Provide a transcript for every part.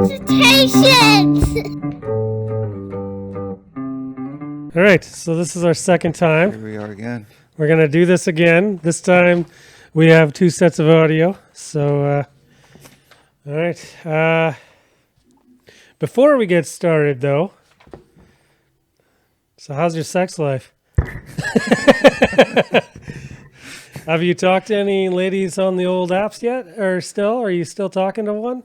All right, so this is our second time. Here we are again. We're going to do this again. This time we have two sets of audio. So, all right. Before we get started, though, so how's your sex life? Have you talked to any ladies on the old apps yet? Or still? Are you still talking to one?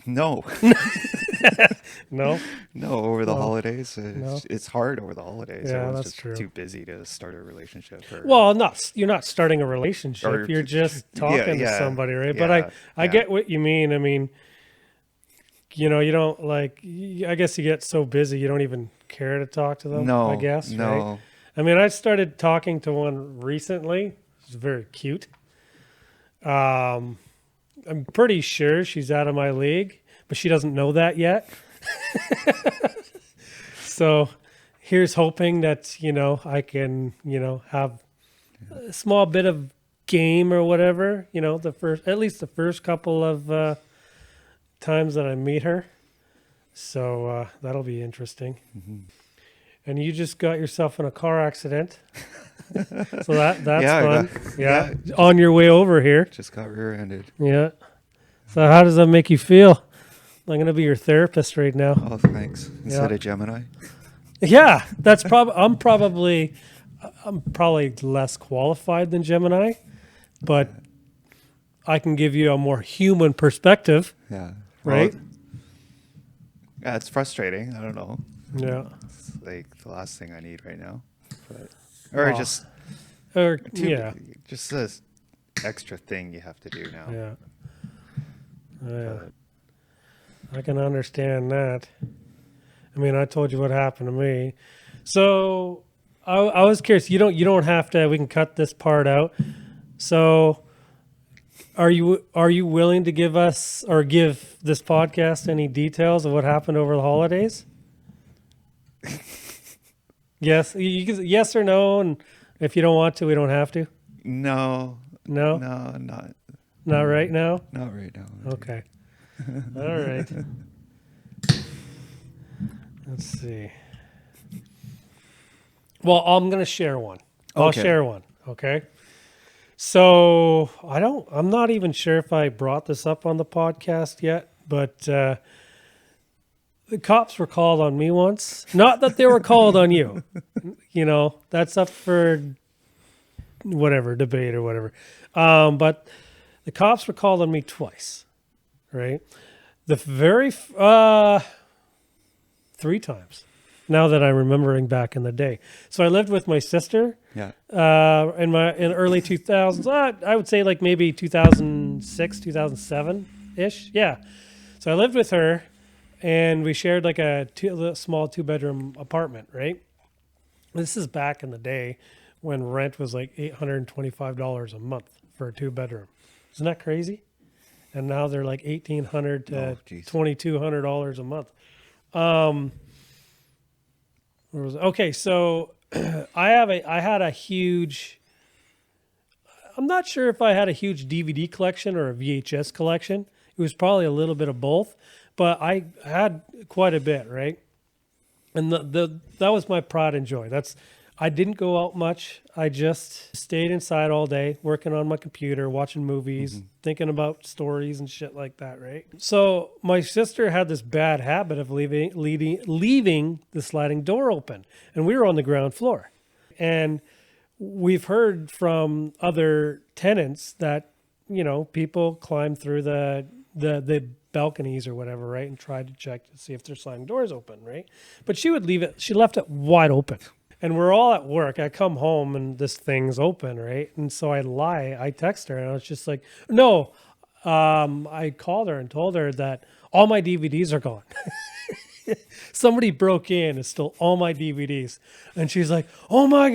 No. No? No, over the holidays. No. It's hard over the holidays. Yeah, Everyone's that's just true. too busy to start a relationship. Well, you're not starting a relationship. Or- You're just talking to somebody, right? yeah, But I yeah. get what you mean. I mean, you don't I guess you get so busy you don't even care to talk to them, No, I guess, no. right? I mean, I started talking to one recently. She's very cute. I'm pretty sure she's out of my league, but she doesn't know that yet. So here's hoping that, I can, have a small bit of game or whatever, at least the first couple of times that I meet her. So that'll be interesting. Mm-hmm. And you just got yourself in a car accident. So that's Yeah, fun. On your way over here. Just got rear-ended. Yeah. So how does that make you feel? I'm going to be your therapist right now. Oh, thanks. Instead Yeah. of Gemini. Yeah, that's I'm probably less qualified than Gemini, but I can give you a more human perspective. Yeah. Right? Well, yeah, it's frustrating. I don't know. Yeah. It's like the last thing I need right now. Or Aw. just this extra thing you have to do now. Yeah. Yeah. I can understand that. I mean, I told you what happened to me. So I was curious. You don't have to. We can cut this part out. So, are you willing to give us or give this podcast any details of what happened over the holidays? Yes, you can, yes or no, and if you don't want to, we don't have to. No. No, No, not right now. not right now. Okay. All right. Let's see. Well, I'm going to share one. I'll Okay. share one. Okay. So I'm not even sure if I brought this up on the podcast yet, but the cops were called on me once. Not that they were called on you. That's up for whatever debate or whatever. But the cops were called on me twice. Right. The very 3 times now that I'm remembering back in the day. So I lived with my sister Yeah. in early 2000s. I would say like maybe 2006, 2007 ish. Yeah. So I lived with her and we shared like a small 2-bedroom apartment. Right. This is back in the day when rent was like $825 a month for a 2-bedroom. Isn't that crazy? And now they're like $1,800 to $2,200 a month. Okay, so I had a huge. I'm not sure if I had a huge DVD collection or a VHS collection. It was probably a little bit of both, but I had quite a bit, right? And that was my pride and joy. I didn't go out much. I just stayed inside all day, working on my computer, watching movies, thinking about stories and shit like that, right? So my sister had this bad habit of leaving the sliding door open, and we were on the ground floor. And we've heard from other tenants that, people climb through the balconies or whatever, right, and try to check to see if their sliding doors open, right? But she left it wide open. And we're all at work. I come home and this thing's open, right? And so I text her and I was just like, no. I called her and told her that all my DVDs are gone. Somebody broke in and stole all my DVDs. And she's like, oh my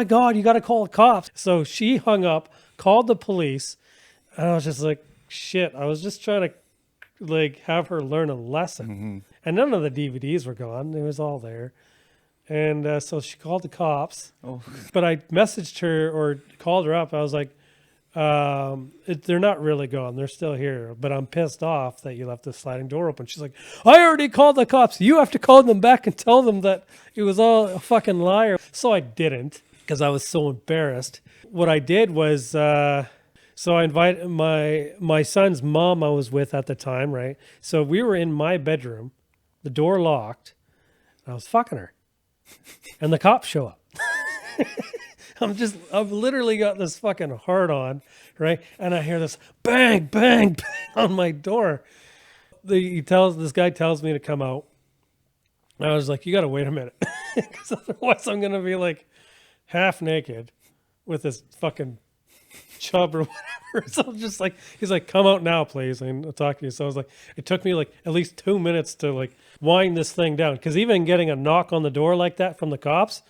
God, you got to call the cops. So she hung up, called the police. And I was just like, shit, I was just trying to have her learn a lesson. Mm-hmm. And none of the DVDs were gone. It was all there. And so she called the cops, Oh. but I messaged her or called her up. I was like, They're not really gone. They're still here, but I'm pissed off that you left the sliding door open. She's like, I already called the cops. You have to call them back and tell them that it was all a fucking liar. So I didn't because I was so embarrassed. What I did was, so I invited my son's mom I was with at the time, right? So we were in my bedroom, the door locked, and I was fucking her. And the cops show up. I've literally got this fucking hard on, right? And I hear this bang, bang, bang on my door. This guy tells me to come out. And I was like, you got to wait a minute. Because otherwise I'm going to be like half naked with this fucking chub or whatever. So I'm just like, he's like, come out now, please. And I'll talk to you. So I was like, it took me like at least 2 minutes to like wind this thing down. Because even getting a knock on the door like that from the cops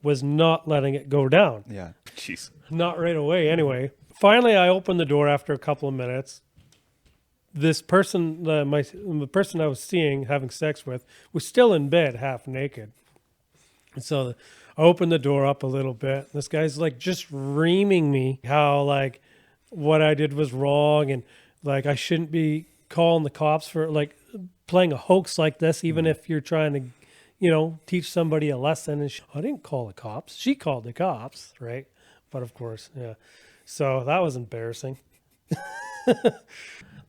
was not letting it go down. Yeah. Jeez. Not right away, anyway. Finally, I opened the door after a couple of minutes. This person, the person I was seeing, having sex with, was still in bed, half naked. And so I opened the door up a little bit. This guy's like just reaming me how like what I did was wrong and like I shouldn't be calling the cops for like playing a hoax like this, even if you're trying to, teach somebody a lesson. And I didn't call the cops. She called the cops, right? But of course, yeah. So that was embarrassing.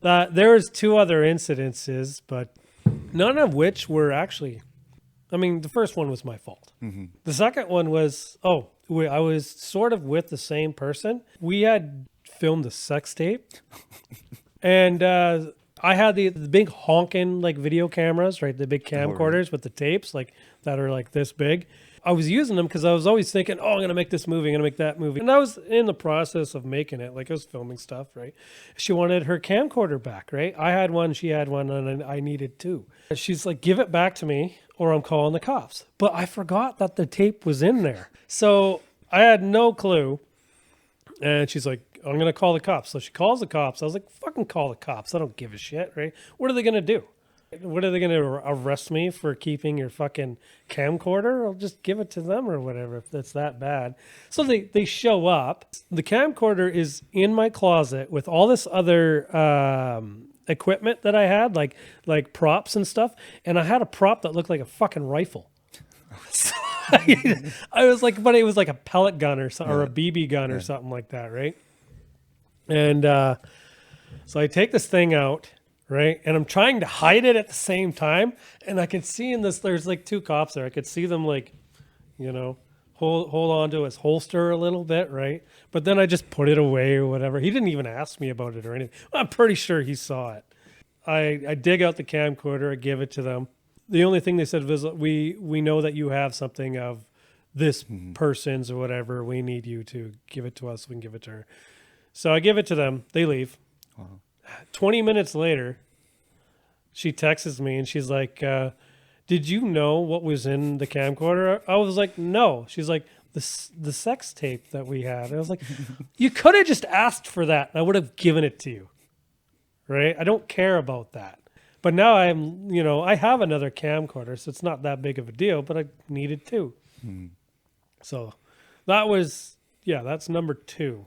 There was 2 other incidences, but none of which were actually, the first one was my fault. Mm-hmm. The second one was, I was sort of with the same person. We had filmed a sex tape and, I had the big honking like video cameras, right? The big camcorders with the tapes like that are like this big. I was using them because I was always thinking, I'm going to make this movie, I'm going to make that movie. And I was in the process of making it. Like I was filming stuff, right? She wanted her camcorder back, right? I had one, she had one, and I needed 2. She's like, give it back to me or I'm calling the cops. But I forgot that the tape was in there. So I had no clue. And she's like, I'm going to call the cops. So she calls the cops. I was like, fucking call the cops. I don't give a shit, right? What are they going to do? What are they going to arrest me for keeping your fucking camcorder? I'll just give it to them or whatever if that's that bad. So they show up. The camcorder is in my closet with all this other equipment that I had, like props and stuff. And I had a prop that looked like a fucking rifle. So I was like, but it was like a pellet gun or a BB gun or something like that, right? And so I take this thing out, right? And I'm trying to hide it at the same time. And I could see there's like 2 cops there. I could see them like, hold on to his holster a little bit, right? But then I just put it away or whatever. He didn't even ask me about it or anything. I'm pretty sure he saw it. I dig out the camcorder. I give it to them. The only thing they said was, we know that you have something of this person's or whatever. We need you to give it to us. We can give it to her. So I give it to them. They leave. Wow. 20 minutes later, she texts me and she's like, did you know what was in the camcorder? I was like, no. She's like, the sex tape that we had. I was like, you could have just asked for that. I would have given it to you. Right? I don't care about that. But now I have another camcorder, so it's not that big of a deal, but I needed 2. Mm-hmm. So that's number 2.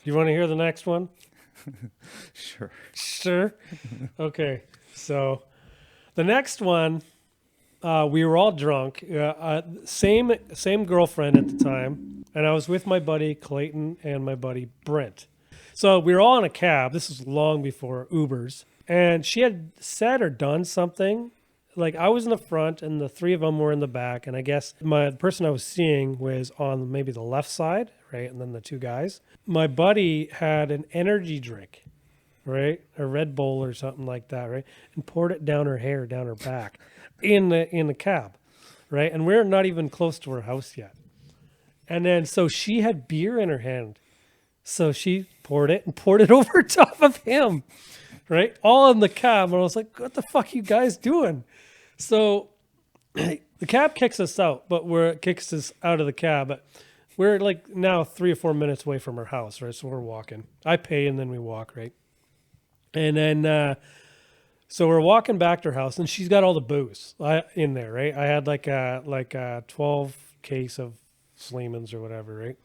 You want to hear the next one? Sure. Okay. So the next one, we were all drunk. Same girlfriend at the time. And I was with my buddy Clayton and my buddy Brent. So we were all in a cab. This was long before Ubers. And she had said or done something. Like I was in the front and the 3 of them were in the back. And I guess the person I was seeing was on maybe the left side, right? And then the 2 guys. My buddy had an energy drink, right? A Red Bull or something like that, right? And poured it down her hair, down her back in the cab, right? And we're not even close to her house yet. And then so she had beer in her hand. So she poured it over top of him, right? All in the cab. And I was like, what the fuck are you guys doing? So the cab kicks us out, kicks us out of the cab. But we're like now 3 or 4 minutes away from her house, right? So we're walking. I pay and then we walk, right? And then, so we're walking back to her house and she's got all the booze in there, right? I had like a 12 case of Sleeman's or whatever, right?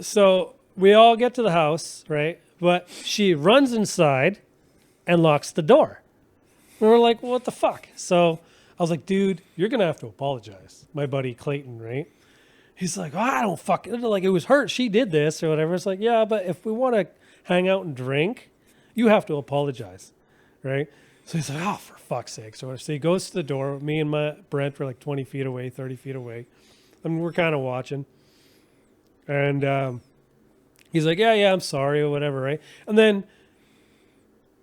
So we all get to the house, right? But she runs inside and locks the door. And we're like, what the fuck? So I was like, dude, you're going to have to apologize. My buddy Clayton, right? He's like, oh, I don't fucking, like, it was her. She did this or whatever. It's like, yeah, but if we want to hang out and drink, you have to apologize, right? So he's like, oh, for fuck's sake. So he goes to the door. Me and my Brent were like 20 feet away, 30 feet away. I mean, we're kind of watching. And he's like, yeah, I'm sorry or whatever, right? And then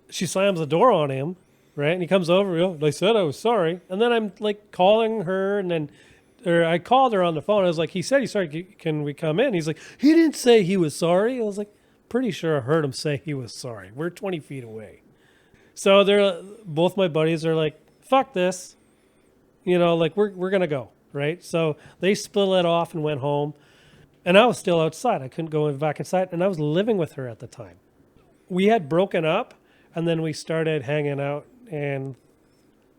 she slams the door on him, right? And he comes over, I said I was sorry. And then I'm like calling her or I called her on the phone. I was like, he said he's sorry. Can we come in? He's like, he didn't say he was sorry. I was like, pretty sure I heard him say he was sorry. We're 20 feet away. So both my buddies are like, fuck this. Like we're going to go, right? So they split it off and went home. And I was still outside. I couldn't go back inside. And I was living with her at the time. We had broken up and then we started hanging out and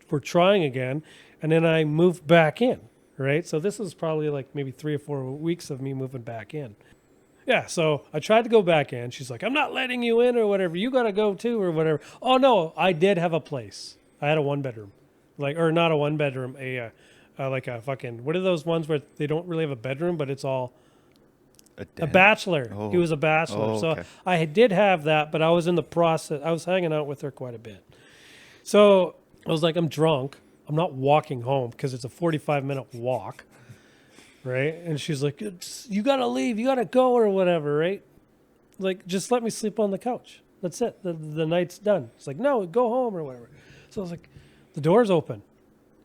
we're trying again. And then I moved back in. Right. So this was probably like maybe 3 or 4 weeks of me moving back in. Yeah. So I tried to go back in. She's like, I'm not letting you in or whatever. You got to go too or whatever. Oh, no, I did have a place. I had a 1-bedroom, or not a 1-bedroom, like a fucking, what are those ones where they don't really have a bedroom, but it's all a bachelor. Oh. He was a bachelor. Oh, okay. So I did have that, but I was in the process. I was hanging out with her quite a bit. So I was like, I'm drunk. I'm not walking home because it's a 45-minute walk, right? And she's like, you got to leave. You got to go or whatever, right? Like, just let me sleep on the couch. That's it. The night's done. It's like, no, go home or whatever. So I was like, the door's open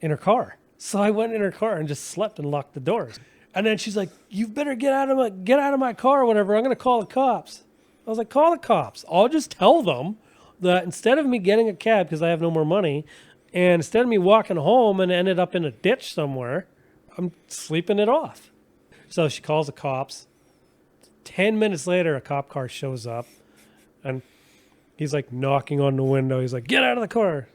in her car. So I went in her car and just slept and locked the doors. And then she's like, you better get out of my car or whatever. I'm going to call the cops. I was like, call the cops. I'll just tell them that instead of me getting a cab because I have no more money, and instead of me walking home and ended up in a ditch somewhere, I'm sleeping it off. So she calls the cops. 10 minutes later, a cop car shows up, and he's like knocking on the window. He's like, get out of the car.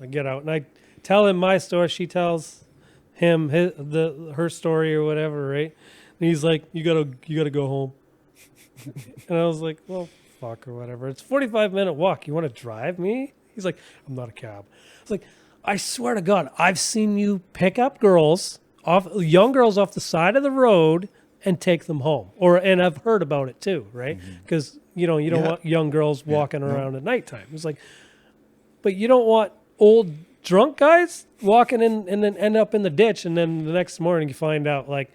I get out, and I tell him my story. She tells him her story or whatever, right? And he's like, you gotta go home. And I was like, well, fuck or whatever. It's a 45-minute walk. You want to drive me? He's like, I'm not a cab. I was like, I swear to God, I've seen you pick up young girls off the side of the road and take them home. And I've heard about it too, right? Because, you don't want young girls walking around at nighttime. It's like, but you don't want old drunk guys walking in and then end up in the ditch. And then the next morning you find out like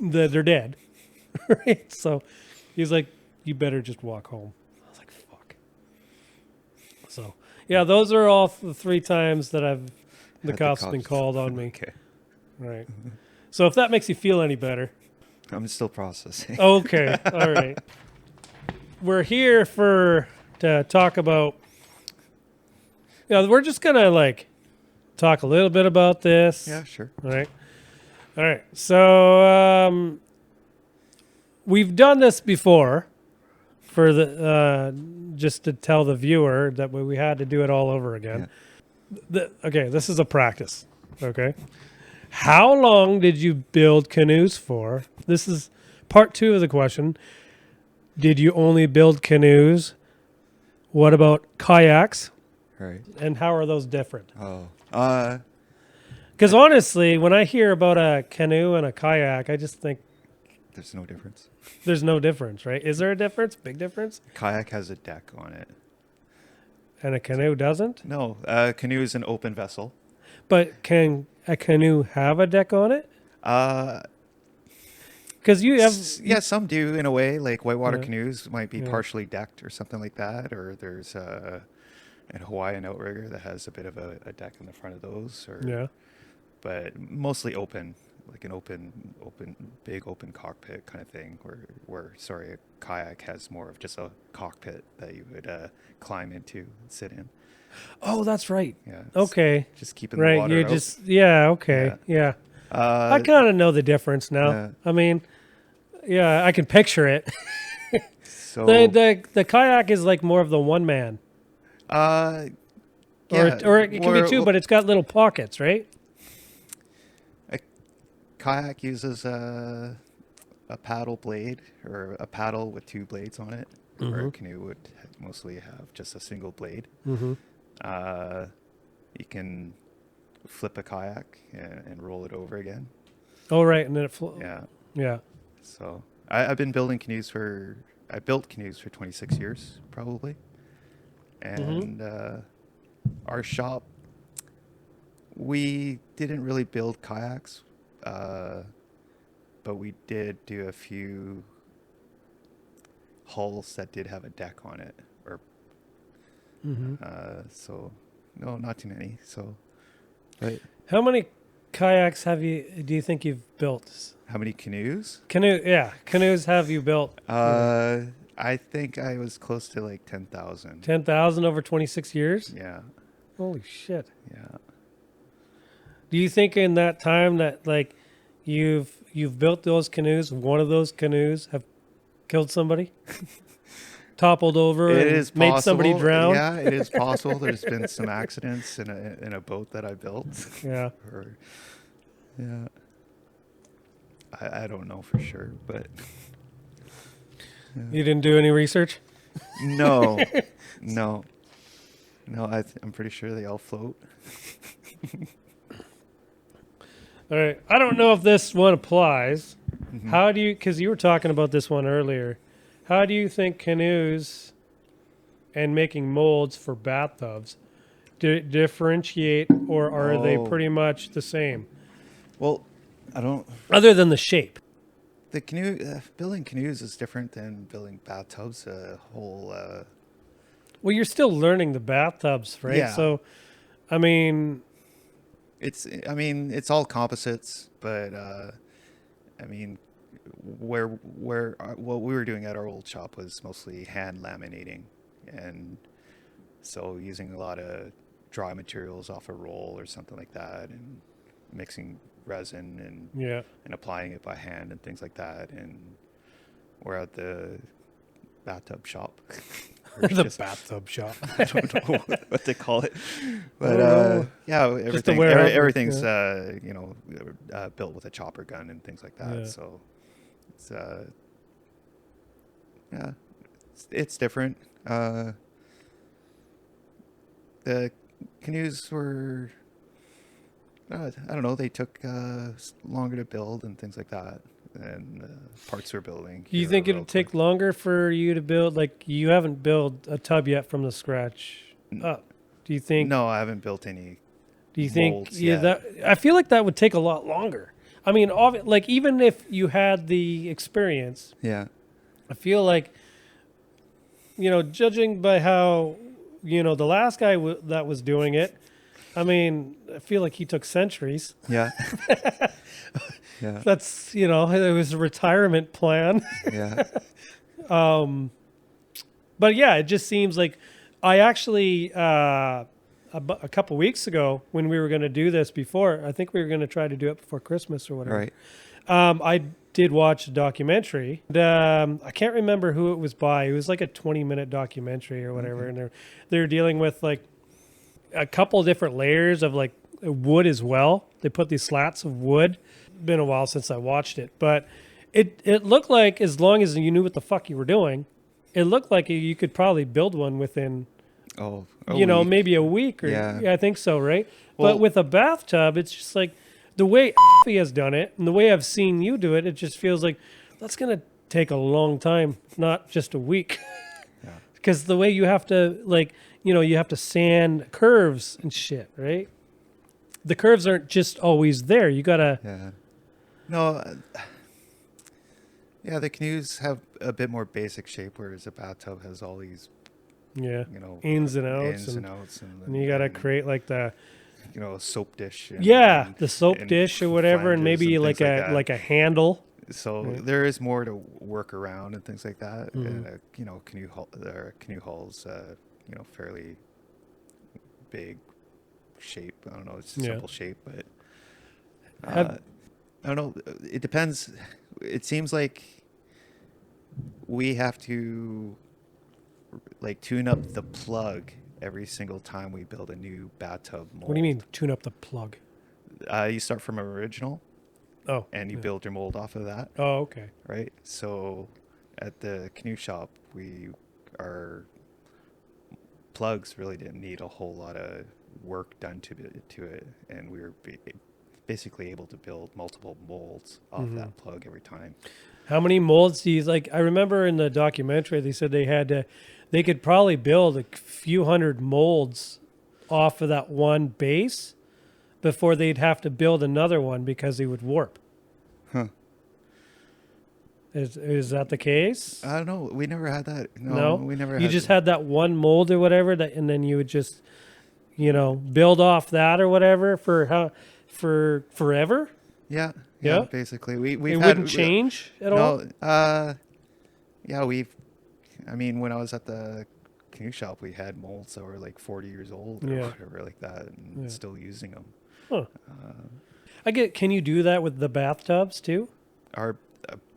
they're dead. Right? So he's like, you better just walk home. I was like, fuck. So, yeah, those are all the 3 times that the cops been called on me. Okay. Right. So if that makes you feel any better. I'm still processing. Okay. All right. We're here to talk about, we're just going to talk a little bit about this. Yeah, sure. All right. So we've done this before for just to tell the viewer that we had to do it all over again. Yeah. Okay, this is a practice. Okay. How long did you build canoes for? This is part 2 of the question. Did you only build canoes? What about kayaks? Right. And how are those different? Oh. Because honestly, when I hear about a canoe and a kayak, I just think there's no difference. There's no difference, right? Is there a difference? Big difference? Kayak has a deck on it. And a canoe doesn't? No, canoe is an open vessel. But can a canoe have a deck on it? Because you have... Yeah, some do in a way. Like whitewater canoes might be partially decked or something like that. Or there's a Hawaiian outrigger that has a bit of a deck in the front of those. But mostly open. Like an big open cockpit kind of thing, where a kayak has more of just a cockpit that you would climb into and sit in. Oh, that's right. Yeah. Okay. Just keeping the water out. Okay. Yeah. I kind of know the difference now. Yeah. I mean, I can picture it. So the kayak is like more of the one man. Yeah. Or it can be 2, but it's got little pockets, right? Kayak uses a paddle blade or a paddle with 2 blades on it, where a canoe would mostly have just a single blade. You can flip a kayak and roll it over again. Oh, right, and then it Yeah. So I've been building canoes I built canoes for 26 years, probably. And our shop, we didn't really build kayaks, but we did do a few hulls that did have a deck on it. So, no, not too many. So, but how many kayaks do you think you've built? how many canoes? Canoes have you built? I think I was close to like 10,000. 10,000 over 26 years? Yeah. Holy shit. Yeah. Do you think in that time that like you've built those canoes, one of those canoes have killed somebody? Toppled over It and is made possible. somebody drown? Yeah, it is possible. There's been some accidents in a boat that I built. Yeah. Yeah. I don't know for sure, but You didn't do any research? no. I'm pretty sure they all float. All right. I don't know if this one applies. How do you, because you were talking about this one earlier, how do you think canoes and making molds for bathtubs differentiate, or are they pretty much the same? Well, I don't. Other than the shape. The canoe building canoes is different than building bathtubs. Well, you're still learning the bathtubs, right? Yeah. So, I mean, it's all composites, but what we were doing at our old shop was mostly hand laminating, and so using a lot of dry materials off a roll or something like that, and mixing resin and applying it by hand and things like that. And we're at the bathtub shop. Bathtub shop. I don't know what they call it, but everything's built with a chopper gun and things like that. Yeah. So it's different. The canoes were, I don't know, they took longer to build and things like that, and parts we're building. Do you think it'll take longer for you to build? Like, you haven't built a tub yet from the scratch up. Do you think? No, I haven't built any. Do you think? molds Yeah, yet. I feel like that would take a lot longer. I mean, like even if you had the experience, Yeah. I feel like, judging by how, the last guy that was doing it, I mean, I feel like he took centuries. Yeah. Yeah. That's, it was a retirement plan. Yeah. But yeah, it just seems like I actually, a couple weeks ago when we were going to do this before, I think we were going to try to do it before Christmas or whatever. Right. I did watch a documentary. And, I can't remember who it was by. It was like a 20-minute documentary or whatever. Okay. And they're dealing with like a couple different layers of like wood as well. They put these slats of wood. Been a while since I watched it, but it looked like, as long as you knew what the fuck you were doing, it looked like you could probably build one within, maybe a week. Or, Yeah. I think so, right? Well, but with a bathtub, it's just like the way he has done it and the way I've seen you do it. It just feels like that's gonna take a long time, not just a week. Yeah. Because the way you have to, like, you have to sand curves and shit, right? The curves aren't just always there. You gotta. Yeah. No. Yeah, the canoes have a bit more basic shape, whereas a bathtub has all these, ins and outs. And you gotta create like the. Soap dish. The soap dish or whatever, and maybe and like things a handle. So there is more to work around and things like that. And canoe hulls, fairly big shape. I don't know, it's a simple shape, but I don't know. It depends. It seems like we have to like tune up the plug every single time we build a new bathtub mold. What do you mean tune up the plug? You start from original. Oh. and you build your mold off of that. Oh, okay. Right. So at the canoe shop, our plugs really didn't need a whole lot of work done to it, and we were basically able to build multiple molds off that plug every time. How many molds do you like? I remember in the documentary they said they could probably build a few hundred molds off of that one base before they'd have to build another one because they would warp. Huh. Is that the case? I don't know. We never had that. No, we never. You just had that one mold or whatever, and then you would just, build off that or whatever for forever. Yeah. Yeah. Basically, we wouldn't change at all. Yeah, I mean, when I was at the canoe shop, we had molds that were like 40 years old or whatever like that, and still using them. Huh. Can you do that with the bathtubs too?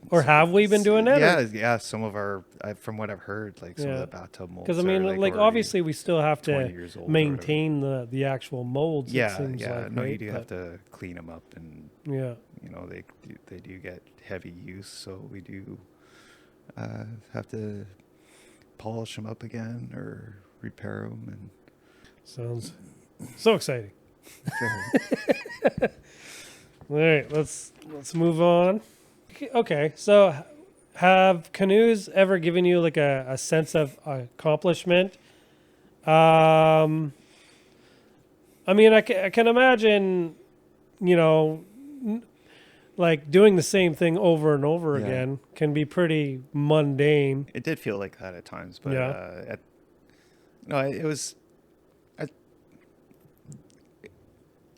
Or have we been doing that? Yeah. Some of from what I've heard, like some of the bathtub molds. Because I mean, like obviously we still have to maintain the actual molds. Yeah, it seems yeah. like, No, right? you do have to clean them up, and they do get heavy use, so we do have to polish them up again or repair them. And sounds so exciting. All right, let's move on. Okay, so have canoes ever given you like a sense of accomplishment? I mean, I can imagine, like doing the same thing over and over again can be pretty mundane. It did feel like that at times, but it was.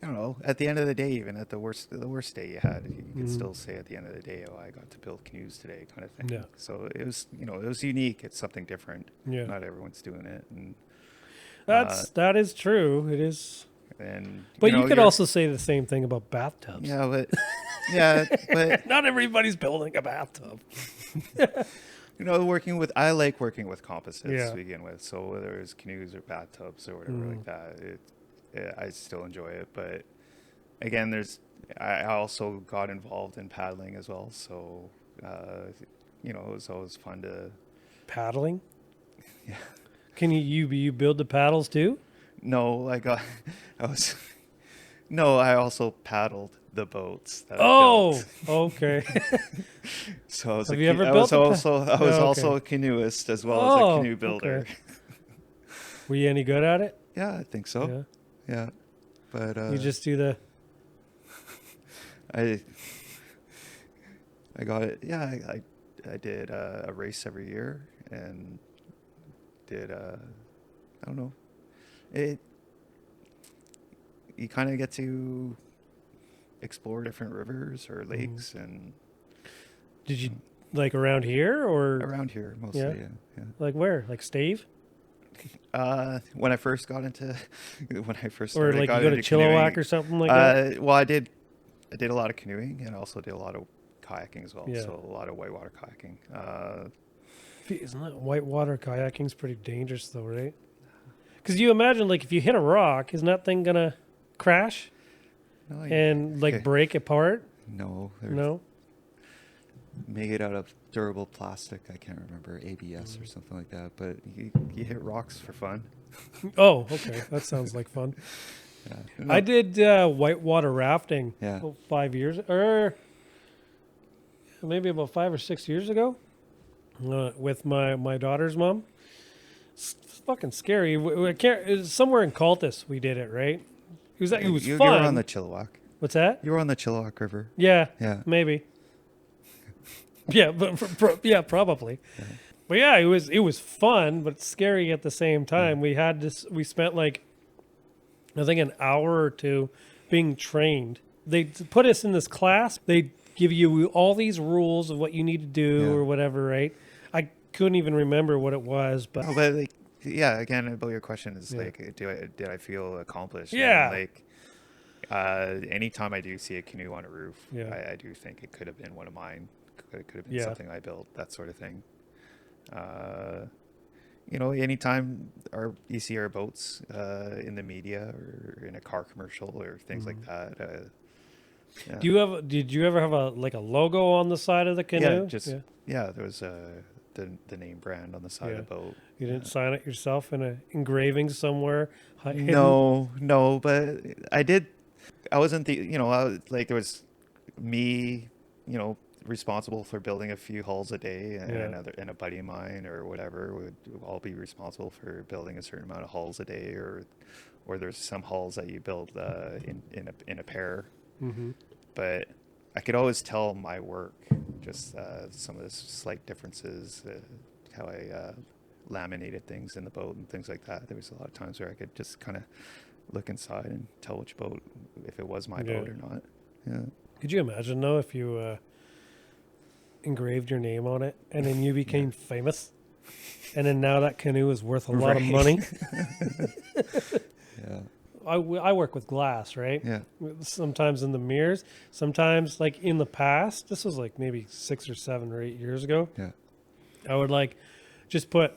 I don't know. At the end of the day, even at the worst day you had, you could still say at the end of the day, "Oh, I got to build canoes today," kind of thing. Yeah. So it was, it was unique. It's something different. Yeah. Not everyone's doing it, and that is true. It is. But you could also say the same thing about bathtubs. Yeah, but not everybody's building a bathtub. I like working with composites to begin with. So whether it's canoes or bathtubs or whatever like that, I still enjoy it. But again, I also got involved in paddling as well. So, it was always fun to paddling. Yeah. Can you build the paddles too? No, I also paddled the boats that I built. Okay. So I was Have you ever built I was also a canoeist as well as a canoe builder. Okay. Were you any good at it? Yeah, I think so. Yeah. But you just do the I got it. Yeah, I did a race every year and did I don't know. You kind of get to explore different rivers or lakes and. Did you like around here or around here mostly? Yeah. Like where? Like Stave? When I first got into or like you go to Chilliwack or something like that. Well, I did a lot of canoeing and I also did a lot of kayaking as well. Yeah. So a lot of whitewater kayaking. Isn't that whitewater kayaking's pretty dangerous though, right? Because you imagine like if you hit a rock, isn't that thing gonna crash and break apart? No. No. Make it out of durable plastic. I can't remember, ABS or something like that. But you hit rocks for fun. Oh, okay. That sounds like fun. Yeah. No. I did whitewater rafting 5 years, or maybe about 5 or 6 years ago, with my daughter's mom. It's fucking scary. It was somewhere in Cultus we did it, right? It was fun. You were on the Chilliwack. What's that? You were on the Chilliwack River. Yeah. Yeah. Maybe. Yeah, but probably. Yeah. But yeah, it was fun, but scary at the same time. We spent like I think an hour or two being trained. They put us in this class. They give you all these rules of what you need to do or whatever, right? I couldn't even remember what it was, but again, about your question is like, did I feel accomplished? Yeah. And like, anytime I do see a canoe on a roof, I do think it could have been one of mine. It could have been something I built, that sort of thing. Anytime you see our boats in the media or in a car commercial or things like that, Yeah. Did you ever have a logo on the side of the canoe? There was the name brand on the side of the boat. You didn't sign it yourself in a engraving somewhere? Hidden? No, but I did. I wasn't there was me, responsible for building a few hulls a day, and a buddy of mine or whatever would all be responsible for building a certain amount of hulls a day, or there's some hulls that you build in a pair. Mm-hmm. But I could always tell my work, just some of the slight differences, how I laminated things in the boat and things like that. There was a lot of times where I could just kind of look inside and tell which boat, if it was my boat or not. Yeah. Could you imagine though if you engraved your name on it and then you became famous, and then now that canoe is worth a lot of money? Yeah. I work with glass, right? Yeah. Sometimes in the mirrors, sometimes like in the past, this was like maybe 6 or 7 or 8 years ago. Yeah. I would just put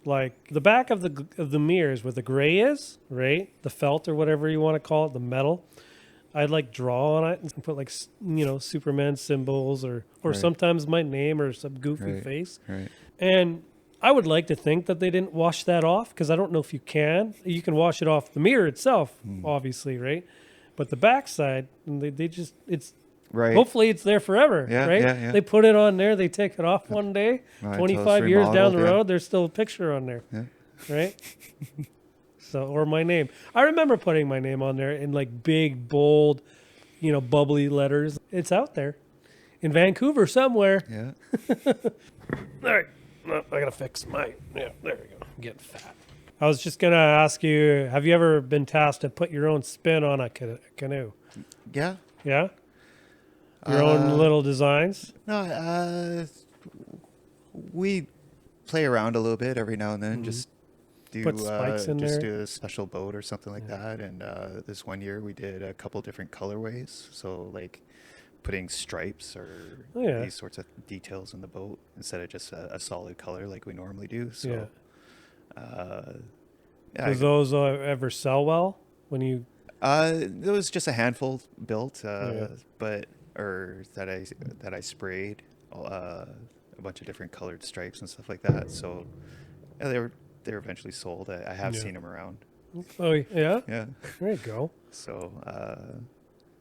the back of the mirrors where the gray is, right? The felt or whatever you want to call it, the metal. I'd draw on it and put Superman symbols or right. Sometimes my name or some goofy face. Right. And I would like to think that they didn't wash that off, because I don't know if you can. You can wash it off the mirror itself, obviously, right? But the backside, it's right. Hopefully it's there forever, right? Yeah. They put it on there, they take it off one day, 25 years down the road, there's still a picture on there, right? Or my name. I remember putting my name on there in big, bold, bubbly letters. It's out there in Vancouver somewhere. Yeah. All right. No, I gotta fix my. Yeah, there we go. I'm getting fat. I was just gonna ask you: have you ever been tasked to put your own spin on a canoe? Yeah. Yeah. Your own little designs. No, we play around a little bit every now and then. Just put spikes in there. Do a special boat or something like that. And this one year we did a couple different colorways. So putting stripes or these sorts of details in the boat instead of just a solid color like we normally do. So, does those ever sell well when you? There was just a handful built, that I sprayed a bunch of different colored stripes and stuff like that. So they were eventually sold. I have seen them around. Oh yeah. Yeah. There you go. So,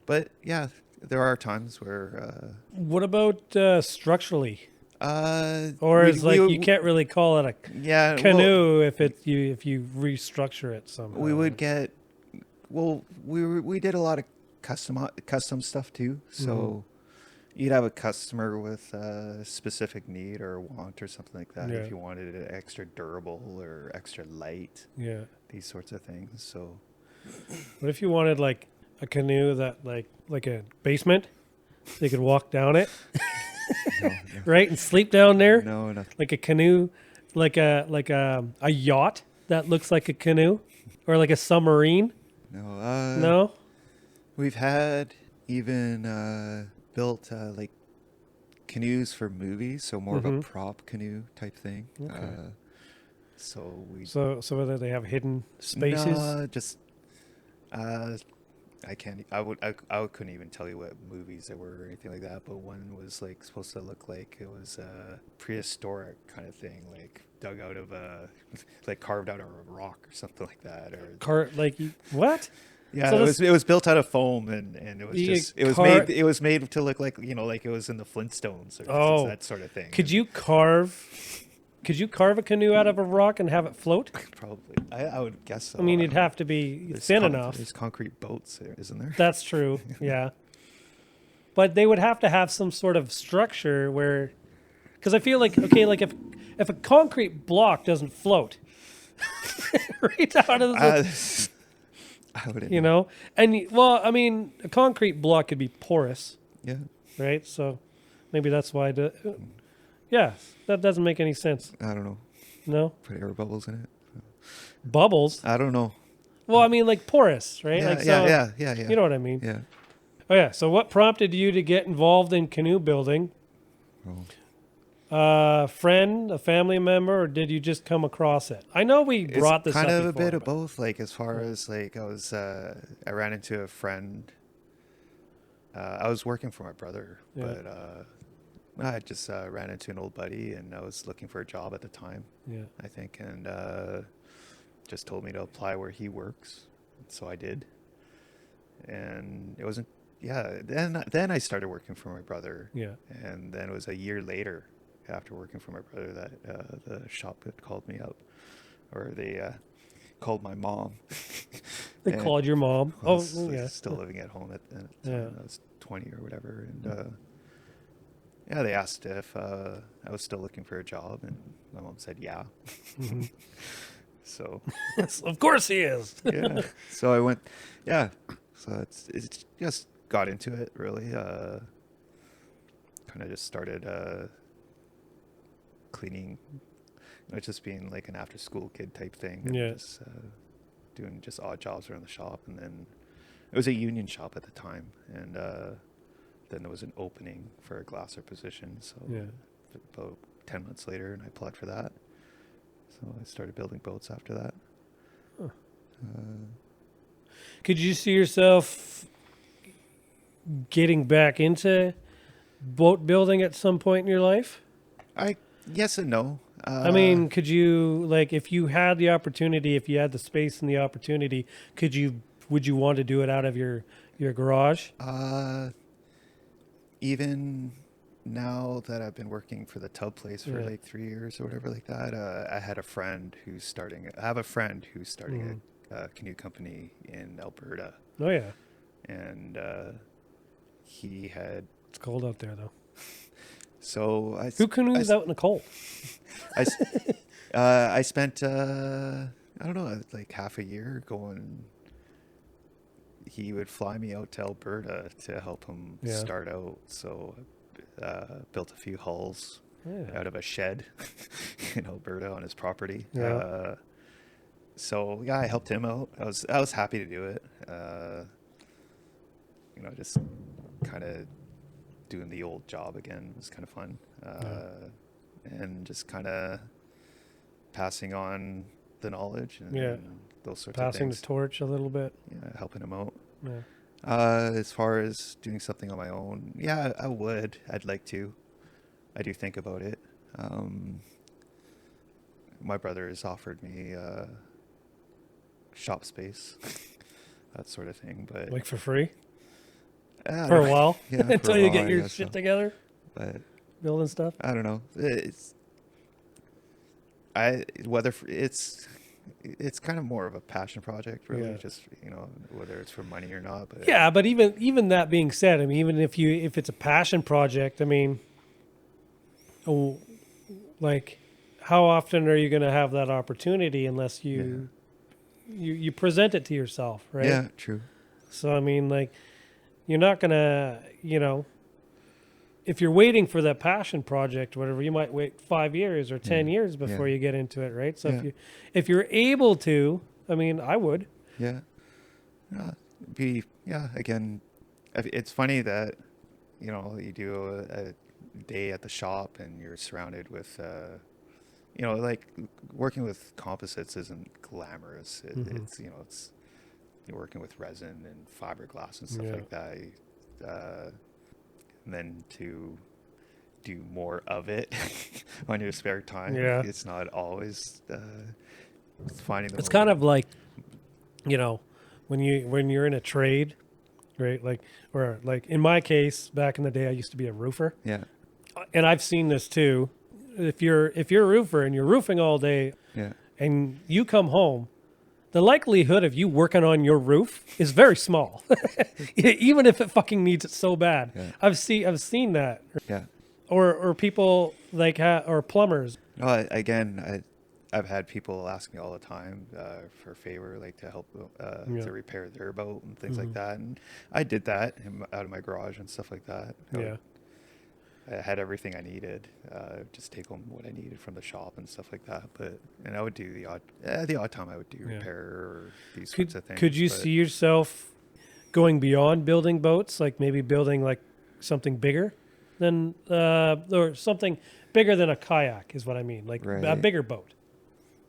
but yeah. There are times where. What about structurally? Or you can't really call it a canoe if you restructure it somehow. We would get. Well, we did a lot of custom stuff too. So you'd have a customer with a specific need or want or something like that. If you wanted it extra durable or extra light. Yeah. These sorts of things. So. What if you wanted a canoe that like a basement, so you could walk down it, right, and sleep down there? No, nothing. Like a canoe, like a yacht that looks like a canoe, or like a submarine. No. No. We've had even built canoes for movies, so more of a prop canoe type thing. Okay. So whether they have hidden spaces? No, just. I can't. I couldn't even tell you what movies there were or anything like that. But one was supposed to look like it was a prehistoric kind of thing, dug out of carved out of a rock or something like that. Or what? Yeah, so it was built out of foam and it was it was made to look like like it was in the Flintstones or that sort of thing. Could you carve a canoe out of a rock and have it float? Probably. I would guess so. I mean, it'd have to be thin enough. There's concrete boats there, isn't there? That's true, yeah. But they would have to have some sort of structure where... Because I feel if a concrete block doesn't float right out of the... I wouldn't know. And, a concrete block could be porous. Yeah. Right? So maybe that's why... Yeah, that doesn't make any sense. I don't know. No? Put air bubbles in it. Bubbles? I don't know. Well, porous, right? Yeah. You know what I mean? Yeah. Oh, yeah. So what prompted you to get involved in canoe building? A friend, a family member, or did you just come across it? I know we brought this up kind of before, a bit of both. As far as I ran into a friend I was working for my brother, Yeah. but I just ran into an old buddy, and I was looking for a job at the time, Yeah. I think, and just told me to apply where he works. So I did. And it wasn't, yeah, then I started working for my brother. Yeah. And then it was a year later after working for my brother that the shop had called me up, or they called my mom. They called your mom. I was yeah. still living at home at the time. Yeah. I was 20 or whatever. And yeah, they asked if I was still looking for a job, and my mom said, yeah. Mm-hmm. So, Of course he is. yeah. So I went, yeah. So it's just got into it, really. Kind of just started cleaning, just being like an after school kid type thing. And Yeah. just doing just odd jobs around the shop. And then it was a union shop at the time. And then there was an opening for a glasser position. So Yeah. about 10 months later, and I applied for that. So I started building boats after that. Huh. Could you see yourself getting back into boat building at some point in your life? Yes and no. I mean, could you, like, if you had the opportunity, if you had the space and the opportunity, would you want to do it out of your garage? Even now that I've been working for the tub place for Yeah. like 3 years or whatever like that, I have a friend who's starting a canoe company in Alberta, Oh yeah, and he had, it's cold out there though. so Who canoes out in the cold? I spent I don't know, like half a year going. He would fly me out to Alberta to help him Yeah. start out. So built a few hulls Yeah. out of a shed in Alberta on his property. Yeah. So yeah, I helped him out. I was happy to do it. Just kind of doing the old job again was kind of fun. And just kind of passing on the knowledge and Yeah. those sorts Passing of the things. torch a little bit. Yeah, helping him out. Yeah. As far as doing something on my own, yeah, I would. I'd like to. I do think about it. My brother has offered me shop space, that sort of thing. But Like for free I for a don't- while yeah, for a until you while, get I your guess shit so. together, But building stuff. I don't know. It's kind of more of a passion project, really. Yeah. Just whether it's for money or not. But Yeah, but even that being said, I mean, even if it's a passion project, I mean, like, how often are you going to have that opportunity unless you present it to yourself, right? Yeah, true. So I mean, like, you're not gonna, if you're waiting for that passion project, whatever, you might wait 5 years or 10 years before Yeah. you get into it, right? So Yeah. if you're able to, I mean, I would. Yeah. Again, it's funny that, you do a day at the shop and you're surrounded with, like working with composites isn't glamorous. Mhm. It's you're working with resin and fiberglass and stuff Yeah. like that. And then to do more of it on your spare time, Yeah. it's not always it's finding the It's moment. kind of like, when you're in a trade, right? Like, or like in my case, back in the day, I used to be a roofer, Yeah. and I've seen this too. If you're a roofer and you're roofing all day, Yeah. and you come home, the likelihood of you working on your roof is very small, even if it fucking needs it so bad. Yeah. I've seen that, Yeah. or people like or plumbers. No, I've had people ask me all the time for a favor, like to help to repair their boat and things like that. And I did that out of my garage and stuff like that. I had everything I needed. Just take home what I needed from the shop and stuff like that. And I would do the odd time I would do repair or these sorts of things. Could you see yourself going beyond building boats, like maybe building like something bigger than or something bigger than a kayak is what I mean, like a Right. bigger boat.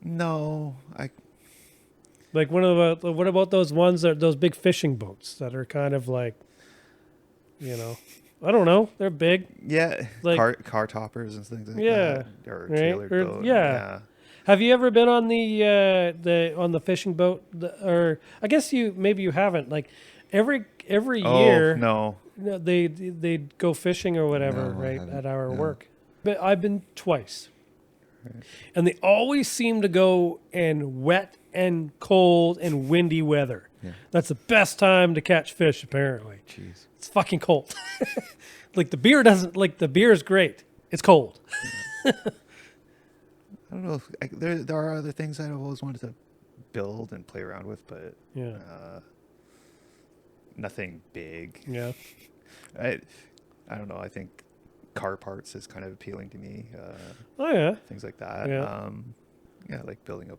No, Like what about those ones those big fishing boats that are kind of like You know, I don't know. They're big. Yeah, Like car toppers and things like yeah, that, or right? trailer Or boat. yeah. Have you ever been on the fishing boat? Or I guess maybe you haven't. Like every Oh year, no, they go fishing or whatever, no, I right, haven't. at our No. work. But I've been twice, Right. and they always seem to go in wet and cold and windy weather. Yeah. That's the best time to catch fish. Apparently, Jeez. it's fucking cold. Like the beer is great. It's cold. I don't know. There are other things I've always wanted to build and play around with, but Yeah. Nothing big. Yeah. I don't know. I think car parts is kind of appealing to me. Oh yeah. Things like that. Yeah. Yeah, like building up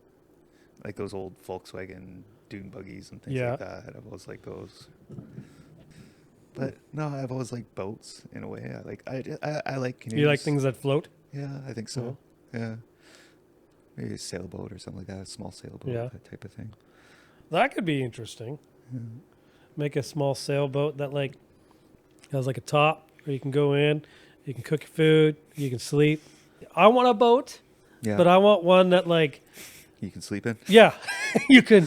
like those old Volkswagen dune buggies and things Yeah. like that. I've always liked those. But no, I've always liked boats in a way. I like canoes. You like things that float? Yeah, I think so. Yeah. Maybe a sailboat or something like that, a small sailboat, Yeah. that type of thing. That could be interesting. Yeah. Make a small sailboat that like has like a top where you can go in, you can cook your food, you can sleep. I want a boat, Yeah. but I want one that like You can sleep in? yeah, you can.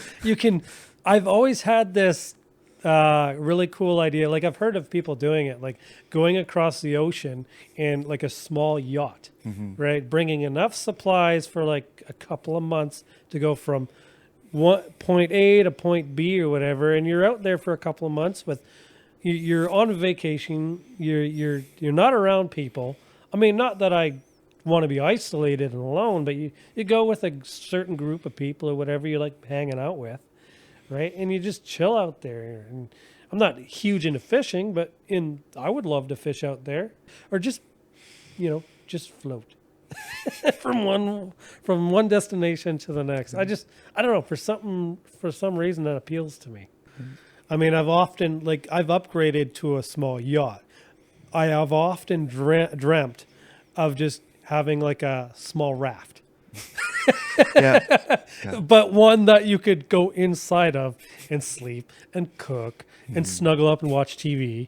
I've always had this really cool idea. Like I've heard of people doing it, like going across the ocean in like a small yacht, right? Bringing enough supplies for like a couple of months to go from point A to point B or whatever, and you're out there for a couple of months with. You're on vacation. You're not around people. I mean, not that I want to be isolated and alone, but you go with a certain group of people or whatever you like hanging out with, right? And you just chill out there. And I'm not huge into fishing, but I would love to fish out there, or just float from one destination to the next. I don't know, for some reason that appeals to me. I mean, I've upgraded to a small yacht. I have often dreamt of just having like a small raft. Yeah. But one that you could go inside of and sleep and cook and snuggle up and watch TV.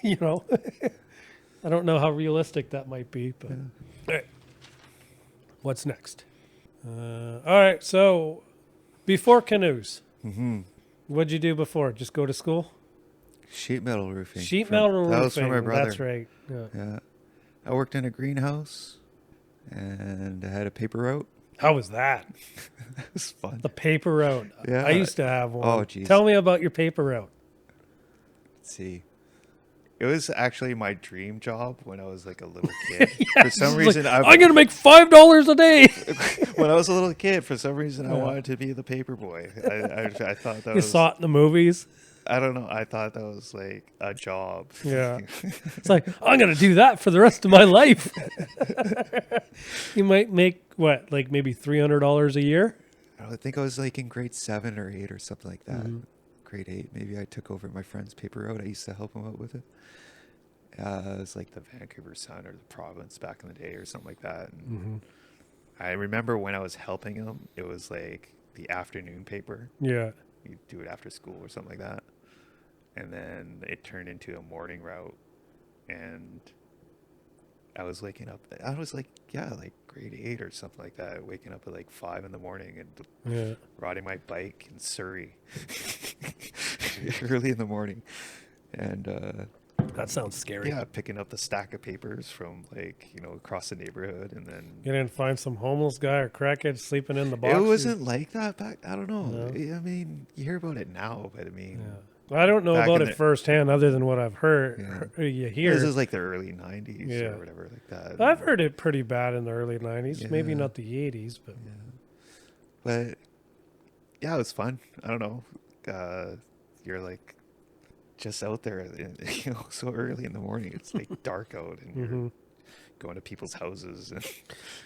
You know, I don't know how realistic that might be, but all right. What's next? All right. So before canoes, what'd you do before? Just go to school? Sheet metal roofing. That was from my brother. That's right. Yeah. I worked in a greenhouse and I had a paper route. How was that? It was fun. The paper route. Yeah. I used to have one. Oh, geez. Tell me about your paper route. Let's see. It was actually my dream job when I was like a little kid. For some reason, I'm going to make $5 a day. When I was a little kid, for some reason, I wanted to be the paper boy. I thought that You saw it in the movies. I don't know. I thought that was like a job. Yeah. It's like, I'm going to do that for the rest of my life. You might make what, like maybe $300 a year? I think I was like in grade 7 or 8 or something like that. Grade 8. Maybe I took over my friend's paper route. I used to help him out with it. It was like the Vancouver Sun or the Province back in the day or something like that. And I remember when I was helping him, it was like the afternoon paper. Yeah. You do it after school or something like that. And then it turned into a morning route. And I was waking up. I was like, like grade 8 or something like that. Waking up at like 5 in the morning and riding my bike in Surrey early in the morning. And that sounds scary. yeah, picking up the stack of papers from like, across the neighborhood and then Get in and find some homeless guy or crackhead sleeping in the box. it wasn't like that back. I don't know. No? I mean, you hear about it now, but I mean, I don't know back about in it firsthand other than what I've heard. You hear. this is like the early 90s or whatever like that. I've heard it pretty bad in the early 90s. Maybe not the 80s, but. But yeah, it was fun. I don't know. You're like just out there, so early in the morning. It's like dark out, and you're going to people's houses and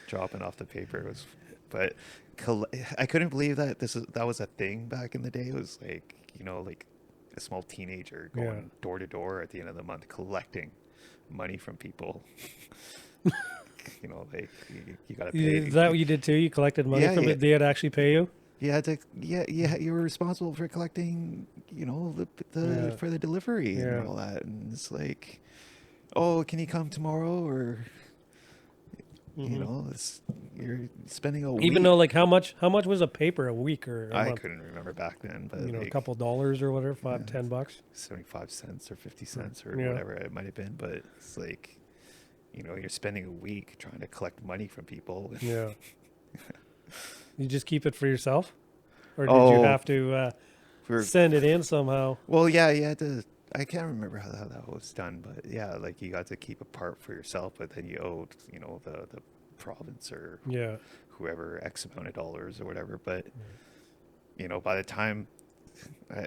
dropping off the paper. It was, but I couldn't believe that that was a thing back in the day. It was like like a small teenager going door to door at the end of the month collecting money from people. Like you got to pay. Is that what you did too? You collected money from it? They'd actually pay you? you had to, you were responsible for collecting, for the delivery and all that. And it's like, oh, can you come tomorrow? Or, you're spending a week. Even though, like, how much was a paper a week or a I month? couldn't remember back then, but A couple $, or whatever, $5-10, 75 cents or 50 cents or whatever it might have been. But it's like, you're spending a week trying to collect money from people. Yeah. You just keep it for yourself? Or did you have to send it in somehow? Well, yeah, you had to. I can't remember how that was done, but yeah, like you got to keep a part for yourself, but then you owed, the province or whoever X amount of dollars or whatever. But by the time, I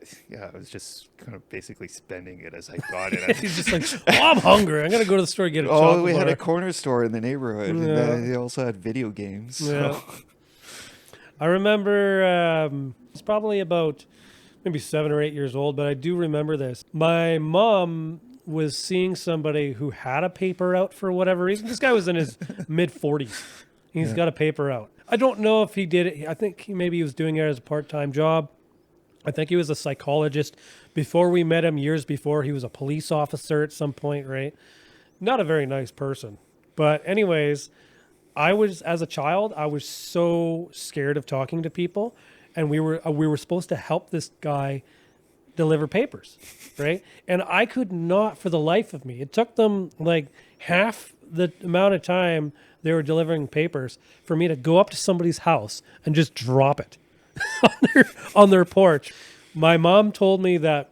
was just kind of basically spending it as I got it. He's just like, I'm hungry. I'm gonna go to the store and get a chocolate we bar. had a corner store in the neighborhood, and then they also had video games. So. I remember it's probably about maybe 7 or 8 years old, but I do remember this. My mom was seeing somebody who had a paper out for whatever reason. This guy was in his mid 40s. He's got a paper out. I don't know if he did it. I think maybe he was doing it as a part-time job. I think he was a psychologist. Before we met him, years before, he was a police officer at some point, right? Not a very nice person. But anyways, as a child, I was so scared of talking to people. And we were supposed to help this guy deliver papers, right? And I could not, for the life of me, it took them like half the amount of time they were delivering papers for me to go up to somebody's house and just drop it on their porch. My mom told me that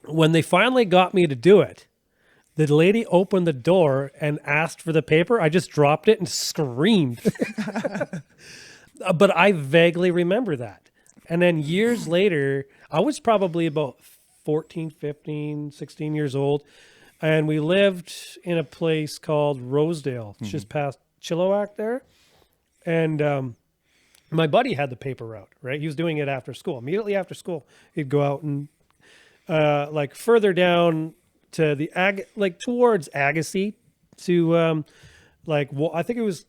when they finally got me to do it, the lady opened the door and asked for the paper. I just dropped it and screamed. But I vaguely remember that. And then years later, I was probably about 14, 15, 16 years old. And we lived in a place called Rosedale. It's just past Chilliwack there. And my buddy had the paper route, right? He was doing it after school. Immediately after school, he'd go out and further down to the towards Agassiz to I think it was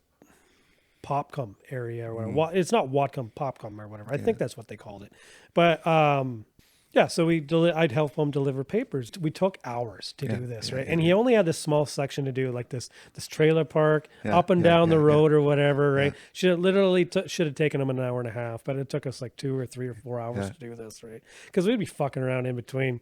Popcom area or whatever. It's not Whatcom, Popcom or whatever. I think that's what they called it. But so I'd help him deliver papers. We took hours to do this, right? And he only had this small section to do, like this trailer park up and down the road or whatever, right? Should have taken him an hour and a half, but it took us like 2 or 3 or 4 hours to do this, right? Because we'd be fucking around in between.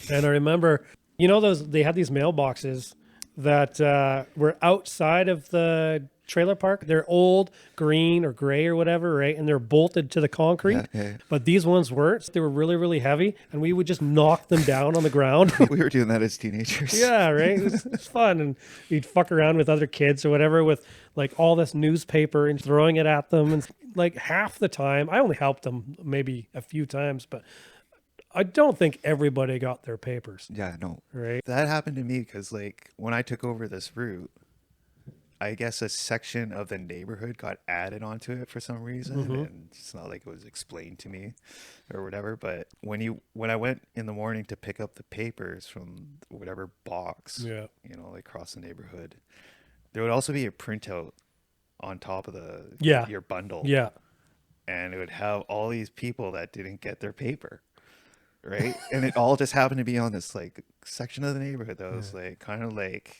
And I remember, they had these mailboxes that were outside of the trailer park. They're old, green or gray or whatever, right? And they're bolted to the concrete. But these ones weren't. They were really, really heavy, and we would just knock them down on the ground. We were doing that as teenagers. Yeah, right? It was fun. And we'd fuck around with other kids or whatever with like all this newspaper and throwing it at them. And like half the time, I only helped them maybe a few times, but I don't think everybody got their papers. Yeah, no. Right? That happened to me because like when I took over this route, I guess a section of the neighborhood got added onto it for some reason, and it's not like it was explained to me or whatever. But when I went in the morning to pick up the papers from whatever box, like across the neighborhood, there would also be a printout on top of your bundle, and it would have all these people that didn't get their paper, right? And it all just happened to be on this like section of the neighborhood that was like kind of like,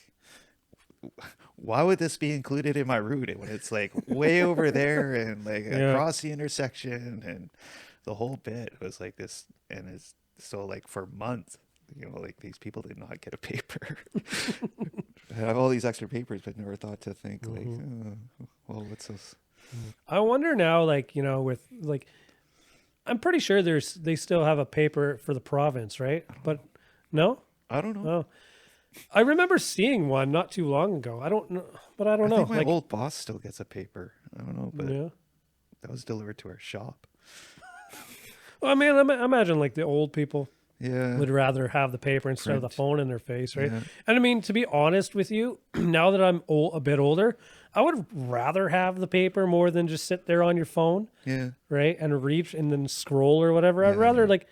why would this be included in my route when it's like way over there and like across the intersection and the whole bit was like this. And it's so like for months, like these people did not get a paper. I have all these extra papers, but never thought to think like, well, what's this? I wonder now, like, with like, I'm pretty sure they still have a paper for the province, right? But no, I don't know. Oh. I remember seeing one not too long ago. I don't know, but I don't know. Think my old boss still gets a paper. I don't know, but that was delivered to our shop. Well, I mean, I imagine like the old people would rather have the paper instead of the phone in their face, right? Yeah. And I mean, to be honest with you, now that I'm a bit older, I would rather have the paper more than just sit there on your phone, right? And reach and then scroll or whatever. I'd rather like,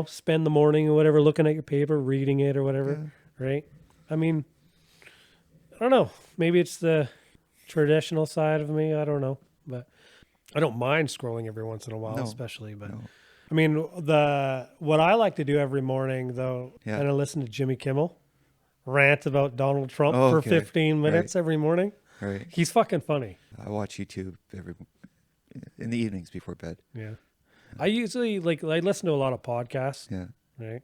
spend the morning or whatever looking at your paper, reading it or whatever. Right? I mean, I don't know. Maybe it's the traditional side of me. I don't know. But I don't mind scrolling every once in a while, No, especially, but no. I mean, what I like to do every morning though, Yeah. and I listen to Jimmy Kimmel rant about Donald Trump Oh, for okay. 15 minutes every morning. Right. He's fucking funny. I watch YouTube in the evenings before bed. Yeah. I usually I listen to a lot of podcasts. Yeah. Right.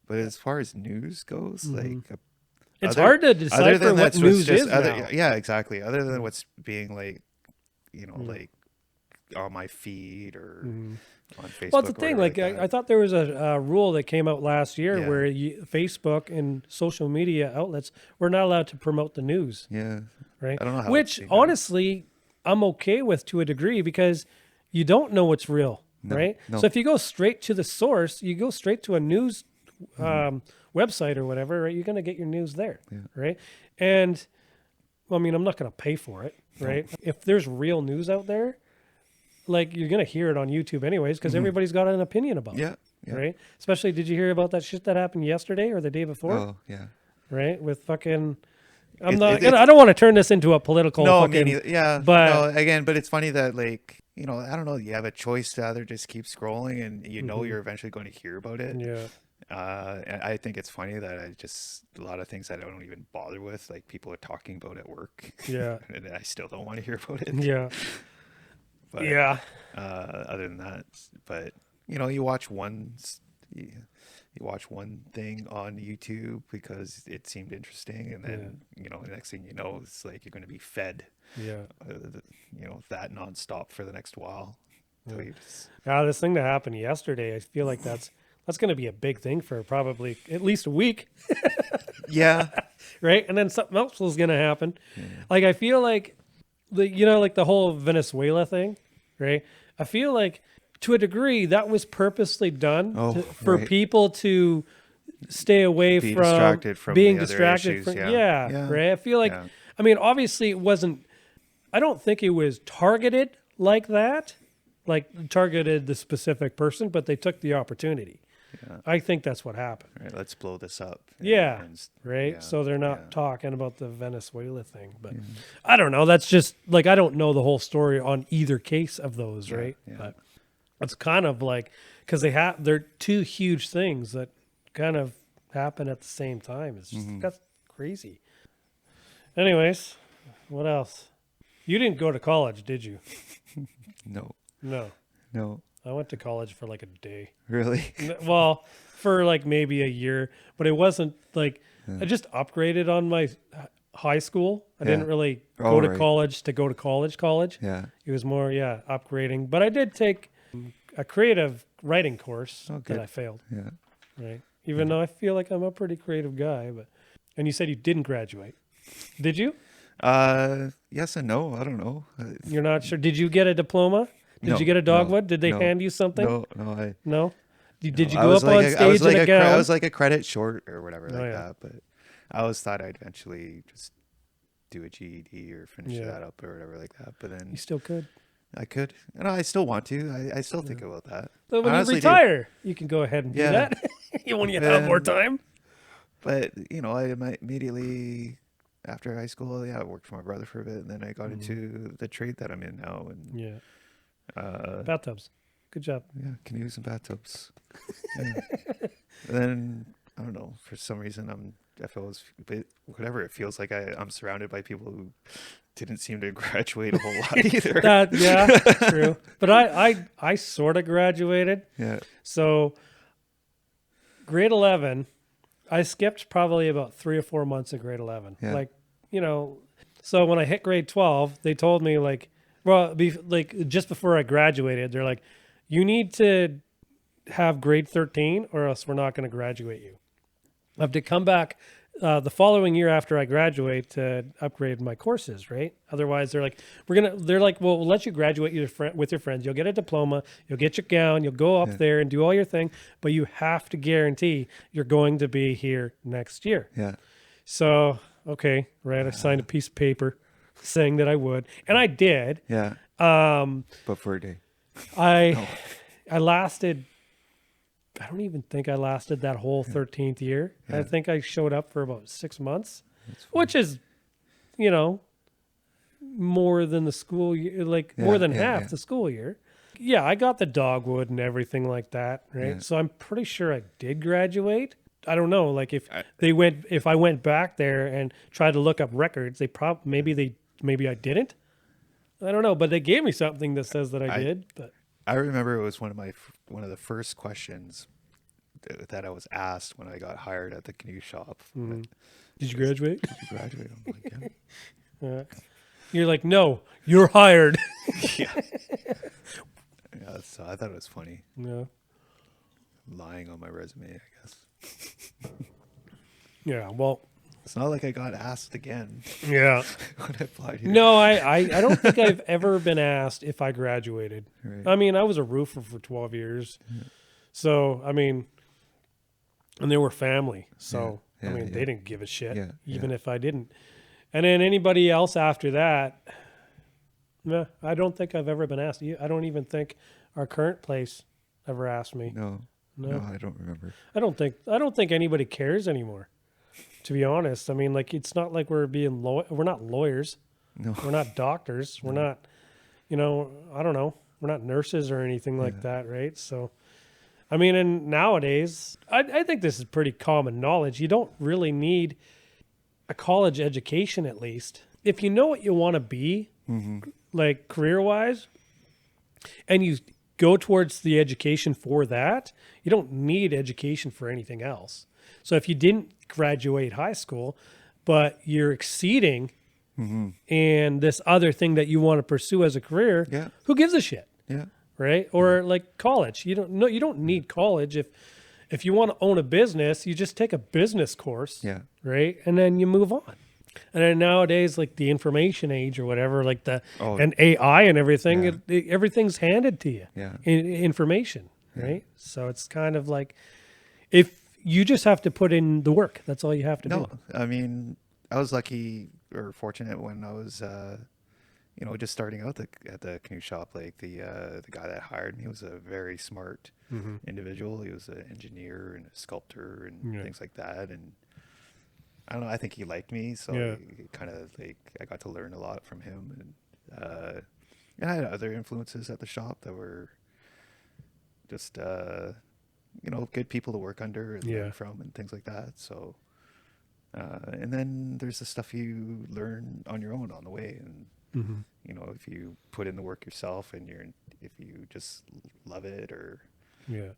But as far as news goes, like It's hard to decipher what that's news is now. yeah, exactly. Other than what's being like, like on my feed or on Facebook. Well, it's the thing. Like I thought there was a rule that came out last year where Facebook and social media outlets were not allowed to promote the news. Yeah. Right. I don't know how. Which honestly, I'm okay with to a degree because you don't know what's real. Right. No. So if you go straight to the source, you go straight to a news website or whatever, right? You're going to get your news there. Yeah. Right. And well, I mean, I'm not going to pay for it. Right. No. If there's real news out there, like you're going to hear it on YouTube anyways, because everybody's got an opinion about it. Yeah. Right. Especially, did you hear about that shit that happened yesterday or the day before? Oh, yeah. Right. With fucking, I don't want to turn this into a political. No, fucking, yeah. But no, again, but it's funny that like, I don't know, you have a choice to either just keep scrolling and you're eventually going to hear about it. Yeah. And I think it's funny that a lot of things I don't even bother with, like people are talking about at work. Yeah. And I still don't want to hear about it. Yeah. But, yeah. Other than that, but you watch you watch one thing on YouTube because it seemed interesting, and then the next thing you know, it's like you're going to be fed. Yeah. That nonstop for the next while. This thing that happened yesterday, I feel like that's going to be a big thing for probably at least a week. Yeah. Right. And then something else was going to happen. Yeah. Like, I feel like the whole Venezuela thing, right? I feel like to a degree that was purposely done for people to stay away from distracted from being the other distracted. issues, Right. I feel like, I mean, obviously it wasn't, I don't think it was targeted like that, like targeted the specific person, but they took the opportunity. Yeah. I think that's what happened. Right, let's blow this up. Right. So they're not talking about the Venezuela thing, but I don't know. That's just like, I don't know the whole story on either case of those. Right. Yeah. But it's kind of like, cause they're two huge things that kind of happen at the same time. It's just, that's crazy. Anyways, what else? You didn't go to college, did you? No. I went to college for like a day. Really? Well, for like maybe a year, but it wasn't like I just upgraded on my high school. I didn't really go to college to go to college. Yeah. It was more, upgrading. But I did take a creative writing course that I failed. Yeah. Right. Even though I feel like I'm a pretty creative guy, and you said you didn't graduate. Did you? Yes and no. I don't know. You're not sure. Did you get a diploma? Did you get a dogwood? Did they hand you something? No. Did you go up on stage in a gown? I was like a credit short or whatever that, but I always thought I'd eventually just do a GED or finish that up or whatever like that. But then you still could. I could. And I still want to. I still think about that. So when you retire, you can go ahead and do that. When you have more time. But, I immediately after high school, I worked for my brother for a bit, and then I got into the trade that I'm in now. And bathtubs. Good job. Yeah, canoes and bathtubs. And then I don't know, for some reason whatever it feels like I'm surrounded by people who didn't seem to graduate a whole lot either. True. But I sort of graduated. Yeah. So grade 11, I skipped probably about 3 or 4 months of grade 11. Yeah. Like, so when I hit grade 12, they told me just before I graduated, they're like, you need to have grade 13 or else we're not going to graduate you. I have to come back the following year after I graduate to upgrade my courses, right? Otherwise, they're like, well, we'll let you graduate with your friends. You'll get a diploma. You'll get your gown. You'll go up there and do all your thing. But you have to guarantee you're going to be here next year. Yeah. So, okay, right. I signed a piece of paper saying that I would. And I did. Yeah. But for a day. I lasted... I don't even think I lasted that whole 13th year. Yeah. I think I showed up for about 6 months, which is, more than the school year, like more than half the school year. Yeah, I got the dogwood and everything like that, right? Yeah. So I'm pretty sure I did graduate. I don't know, like if I went back there and tried to look up records, maybe I didn't. I don't know, but they gave me something that says that I did. But I remember it was one of the first questions that I was asked when I got hired at the canoe shop. Did you graduate? Did you graduate? I'm like, yeah. You're like, no, you're hired. Yeah. Yeah, so I thought it was funny. Yeah. Lying on my resume, I guess. Yeah. Well, it's not like I got asked again. Yeah. When I applied here. No, I don't think I've ever been asked if I graduated. Right. I mean, I was a roofer for 12 years. Yeah. So, I mean, and they were family. So, I mean, they didn't give a shit, even if I didn't. And then anybody else after that, no, I don't think I've ever been asked. I don't even think our current place ever asked me. No, I don't remember. I don't think anybody cares anymore, to be honest. I mean, like, it's not like we're not lawyers. No. We're not doctors. We're not, I don't know. We're not nurses or anything like that, right? So, I mean, and nowadays, I think this is pretty common knowledge. You don't really need a college education, at least. If you know what you want to be, like career-wise, and you go towards the education for that, you don't need education for anything else. So if you didn't graduate high school, but you're exceeding in this other thing that you want to pursue as a career, who gives a shit? Yeah. Right? Or like college. You don't need college. If you want to own a business, you just take a business course. Yeah. Right? And then you move on. And then nowadays, like the information age or whatever, like and AI and everything, everything's handed to you. Yeah. Information, right? So it's kind of like, if you just have to put in the work, that's all you have to do. No, I mean, I was lucky or fortunate when I was, just starting out at the canoe shop. Like the guy that hired me was a very smart individual. He was an engineer and a sculptor and things like that. And I don't know, I think he liked me, so he kind of like, I got to learn a lot from him, and I had other influences at the shop that were just good people to work under and learn from and things like that. So and then there's the stuff you learn on your own on the way, and if you put in the work yourself and if you just love it, or there's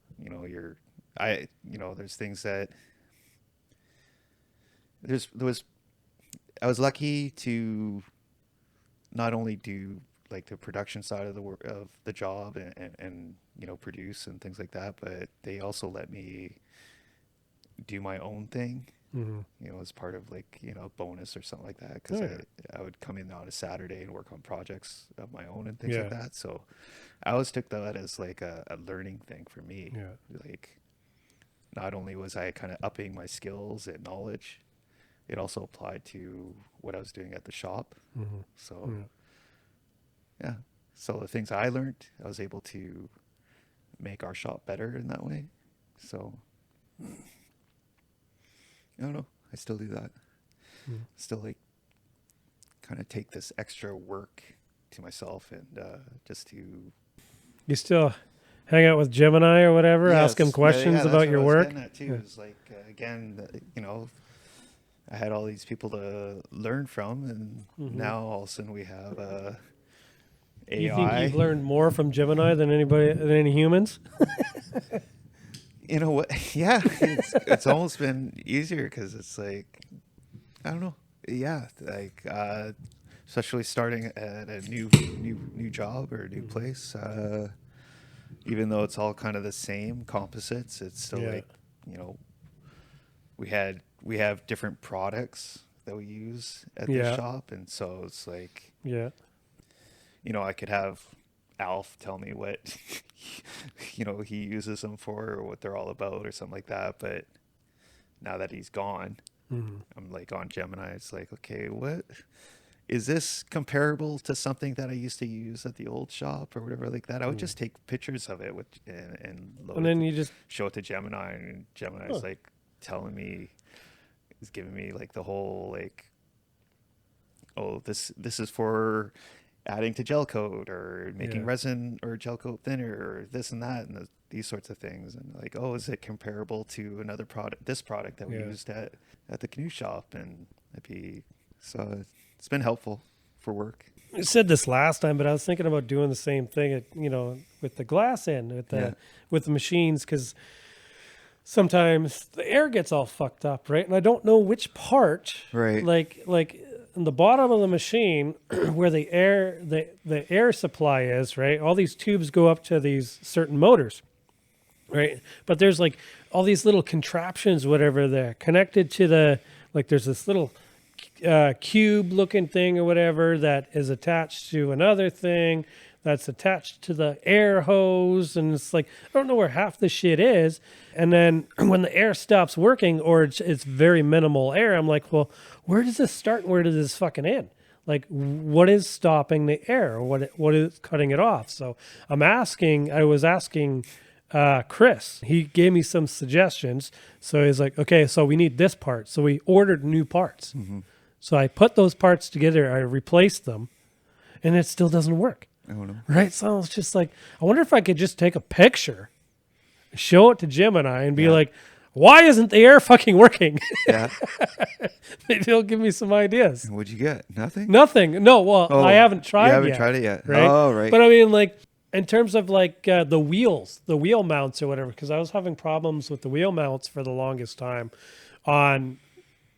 things that I was lucky to not only do like the production side of the work of the job and produce and things like that, but they also let me do my own thing, as part of like, bonus or something like that. Cause I would come in on a Saturday and work on projects of my own and things like that. So I always took that as like a learning thing for me. Like, not only was I kind of upping my skills and knowledge, it also applied to what I was doing at the shop. So, so the things I learned, I was able to make our shop better in that way. So, I don't know. I still do that. Still like kind of take this extra work to myself and just to... You still hang out with Gemini or whatever, ask him questions about your work? Too. Is like, again, I had all these people to learn from, and now all of a sudden we have AI. You think you've learned more from Gemini than any humans? You know what? Yeah, it's almost been easier because it's like, I don't know. Yeah, like especially starting at a new job or a new place. Even though it's all kind of the same composites, it's still like, we have different products that we use at the shop, and so it's like, I could have Alf tell me what he uses them for or what they're all about or something like that, but now that he's gone, I'm like on Gemini, it's like, okay, what is this comparable to something that I used to use at the old shop or whatever like that? I would just take pictures of it and load and then it, you just show it to Gemini, and Gemini's like telling me, is giving me like the whole like oh, this is for adding to gel coat or making resin or gel coat thinner or this and that and these sorts of things. And like, oh, is it comparable to another product, this product that we used at the canoe shop? And so it's been helpful for work. I said this last time, but I was thinking about doing the same thing at, with the glass end, with the machines, because sometimes the air gets all fucked up, right? And I don't know which part, right? Like in the bottom of the machine where the air supply is, right? All these tubes go up to these certain motors, right? But there's like all these little contraptions, whatever, they're connected to there's this little cube looking thing or whatever that is attached to another thing that's attached to the air hose, and it's like I don't know where half the shit is. And then when the air stops working or it's very minimal air, I'm like, well, where does this start and where does this fucking end? Like, what is stopping the air? What is cutting it off? So I was asking Chris. He gave me some suggestions. So he's like, okay, so we need this part. So we ordered new parts. Mm-hmm. So I put those parts together, I replaced them, and it still doesn't work. I don't know. Right? So it's just like, I wonder if I could just take a picture, show it to Jim and I, and be like, why isn't the air fucking working? Yeah. Maybe he'll give me some ideas. And what'd you get? Nothing? Nothing. No, well, I haven't tried it yet. You haven't tried it yet? Right? Oh, right. But I mean, like, in terms of like the wheel mounts or whatever, because I was having problems with the wheel mounts for the longest time on,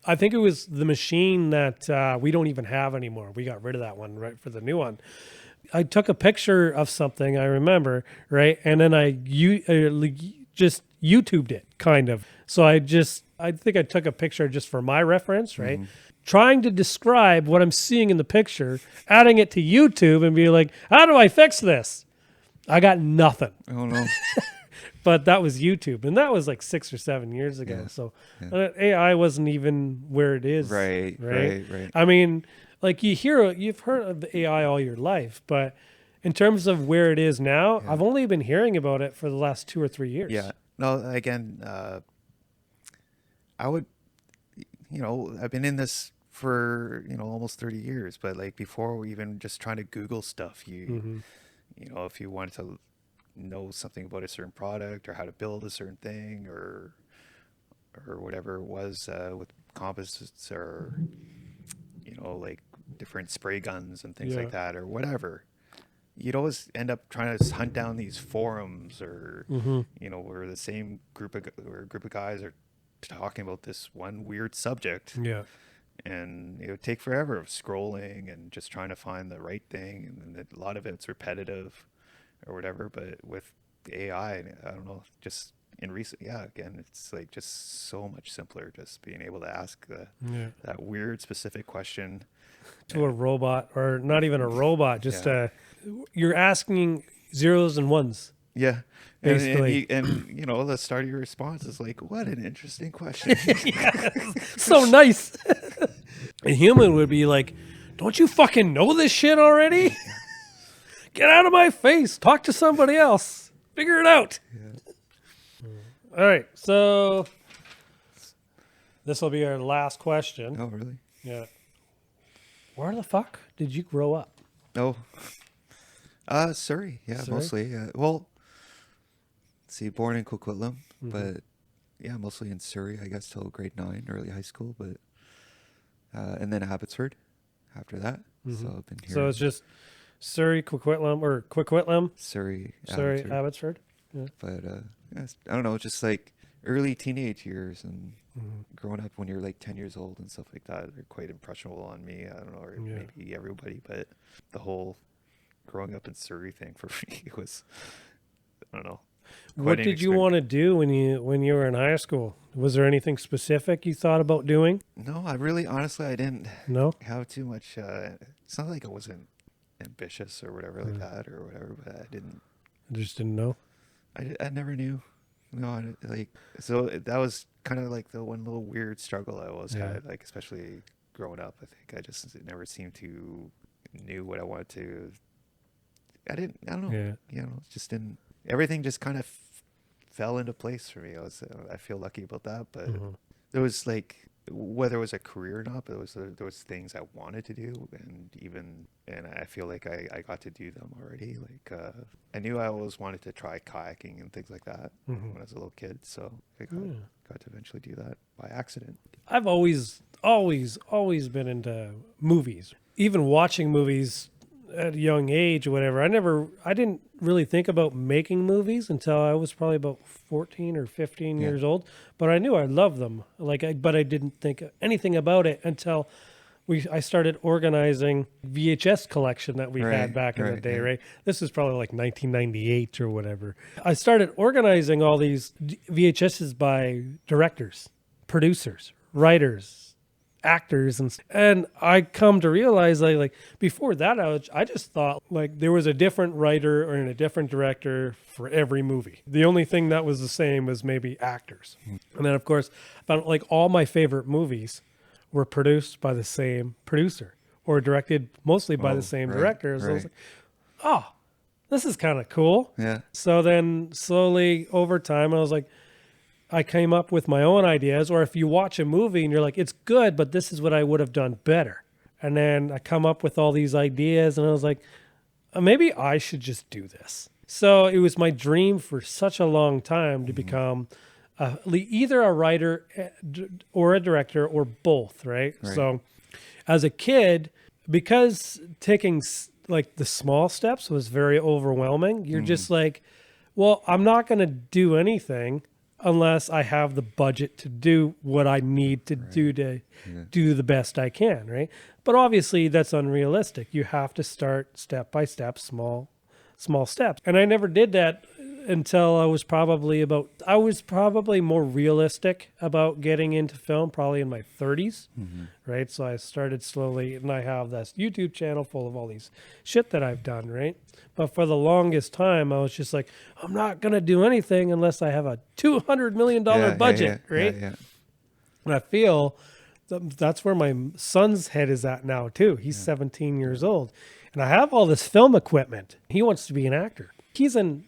I think it was the machine that we don't even have anymore. We got rid of that one, right, for the new one. I took a picture of something, I remember, right? And then I just YouTubed it, kind of. So I think I took a picture just for my reference, right? Mm-hmm. Trying to describe what I'm seeing in the picture, adding it to YouTube and be like, how do I fix this? I got nothing. Oh, no. But that was YouTube, and that was like 6 or 7 years ago. Yeah. So AI wasn't even where it is. Right. I mean, like you've heard of the AI all your life, but in terms of where it is now, I've only been hearing about it for the last 2 or 3 years. Yeah. No, again, I would, I've been in this for, almost 30 years, but like before even just trying to Google stuff, if you wanted to know something about a certain product or how to build a certain thing or whatever it was with composites or like different spray guns and things like that or whatever, you'd always end up trying to hunt down these forums or where the same group of guys are talking about this one weird subject, and it would take forever of scrolling and just trying to find the right thing, and a lot of it's repetitive or whatever. But with AI, I don't know, just in recent, again, it's like just so much simpler, just being able to ask that weird specific question to a robot, or not even a robot, just you're asking zeros and ones. Yeah. Basically. And the start of your response is like, what an interesting question. So nice. A human would be like, don't you fucking know this shit already? Get out of my face. Talk to somebody else. Figure it out. Yeah. All right. So this will be our last question. Oh, really? Yeah. Where the fuck did you grow up? Oh, Surrey. Yeah, Surrey? Mostly. Well, let's see, born in Coquitlam, but mostly in Surrey, I guess, till grade 9, early high school, but and then Abbotsford after that. So I've been here. So it's just Surrey, Coquitlam, Surrey, Abbotsford. Yeah. But I don't know, just like early teenage years and growing up when you're like 10 years old and stuff like that, they're quite impressionable on me. I don't know, or maybe everybody, but the whole growing up in Surrey thing for me was, I don't know. What did you want to do when you were in high school? Was there anything specific you thought about doing? No, honestly, I didn't have too much. It's not like I wasn't ambitious or whatever like that or whatever, but I just didn't know. I never knew. No, so that was kind of like the one little weird struggle I always had, like especially growing up. I think I just never seemed to knew what I wanted to. I don't know. Yeah. It just didn't. Everything just kind of fell into place for me. I feel lucky about that, but there was like whether it was a career or not, but there was things I wanted to do, and I feel like I got to do them already. Like I knew I always wanted to try kayaking and things like that when I was a little kid, so I got to eventually do that by accident. I've always been into movies, even watching movies at a young age or whatever. I didn't really think about making movies until I was probably about 14 or 15 years old, but I knew I loved them. But I didn't think anything about it until I started organizing VHS collection that we had back in the day, right? This is probably like 1998 or whatever. I started organizing all these VHSs by directors, producers, writers, actors, and I come to realize like before that I just thought like there was a different writer or a different director for every movie. The only thing that was the same was maybe actors. And then of course I found like all my favorite movies were produced by the same producer or directed mostly by the same director. So I was like, oh, this is kind of cool. Yeah. So then slowly over time I was like, I came up with my own ideas, or if you watch a movie and you're like, it's good, but this is what I would have done better. And then I come up with all these ideas and I was like, maybe I should just do this. So it was my dream for such a long time to become either a writer or a director or both, right? So as a kid, because taking like the small steps was very overwhelming, you're just like, well, I'm not going to do anything unless I have the budget to do what I need to do to do the best I can, right? But obviously that's unrealistic. You have to start step by step, small steps. And I never did that until I was probably more realistic about getting into film, probably in my 30s, right? So I started slowly, and I have this YouTube channel full of all these shit that I've done, right? But for the longest time, I was just like, I'm not going to do anything unless I have a $200 million budget, right? Yeah. And I feel that's where my son's head is at now, too. He's 17 years old. And I have all this film equipment. He wants to be an actor. He's in,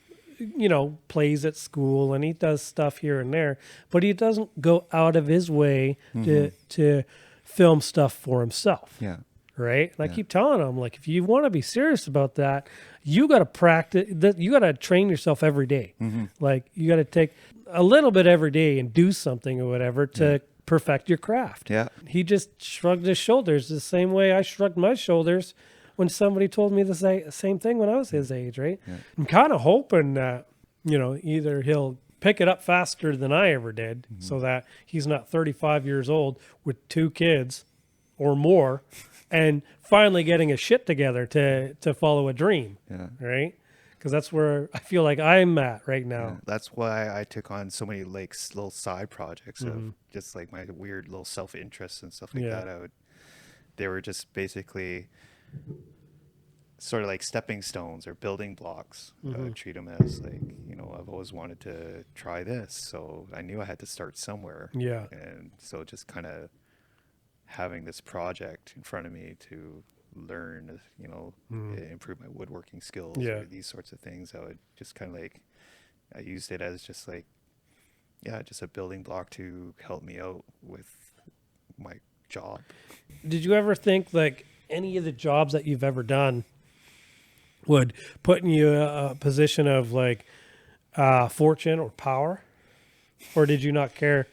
plays at school and he does stuff here and there, but he doesn't go out of his way to film stuff for himself. Yeah. Right. And I keep telling him, like, if you want to be serious about that, you got to practice, you got to train yourself every day. Like, you got to take a little bit every day and do something or whatever to perfect your craft. Yeah. He just shrugged his shoulders the same way I shrugged my shoulders when somebody told me the same thing when I was his age, right? Yeah. I'm kind of hoping that, either he'll pick it up faster than I ever did so that he's not 35 years old with 2 kids or more and finally getting his shit together to follow a dream, right? Because that's where I feel like I'm at right now. Yeah, that's why I took on so many like little side projects of just like my weird little self-interest and stuff like that. They were just basically sort of like stepping stones or building blocks. I would treat them as like, I've always wanted to try this, so I knew I had to start somewhere. Yeah. And so just kind of having this project in front of me to learn, improve my woodworking skills, or these sorts of things, I would just kind of like, I used it as just like, just a building block to help me out with my job. Did you ever think like any of the jobs that you've ever done would put you in a position of like fortune or power? Or did you not care?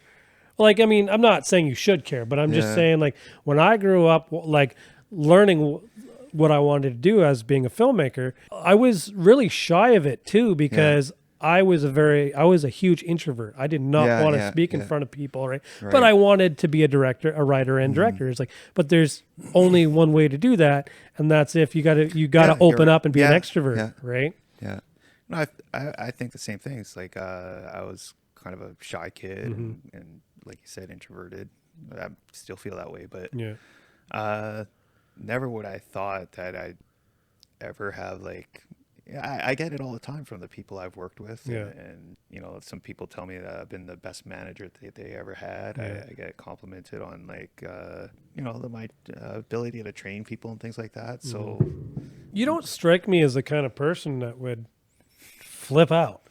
Like, I mean, I'm not saying you should care, but I'm just saying, like, when I grew up, like, learning what I wanted to do as being a filmmaker, I was really shy of it too, because I was a huge introvert. I did not want to speak in front of people, right? But I wanted to be a writer and director. It's like, but there's only one way to do that, and that's if you gotta open up and be an extrovert, right? Yeah. No, I think the same thing. It's like I was kind of a shy kid and like you said, introverted. I still feel that way, but never would I thought that I'd ever have like, I get it all the time from the people I've worked with. And some people tell me that I've been the best manager that they ever had. I get complimented on like, my ability to train people and things like that. So you don't strike me as the kind of person that would flip out.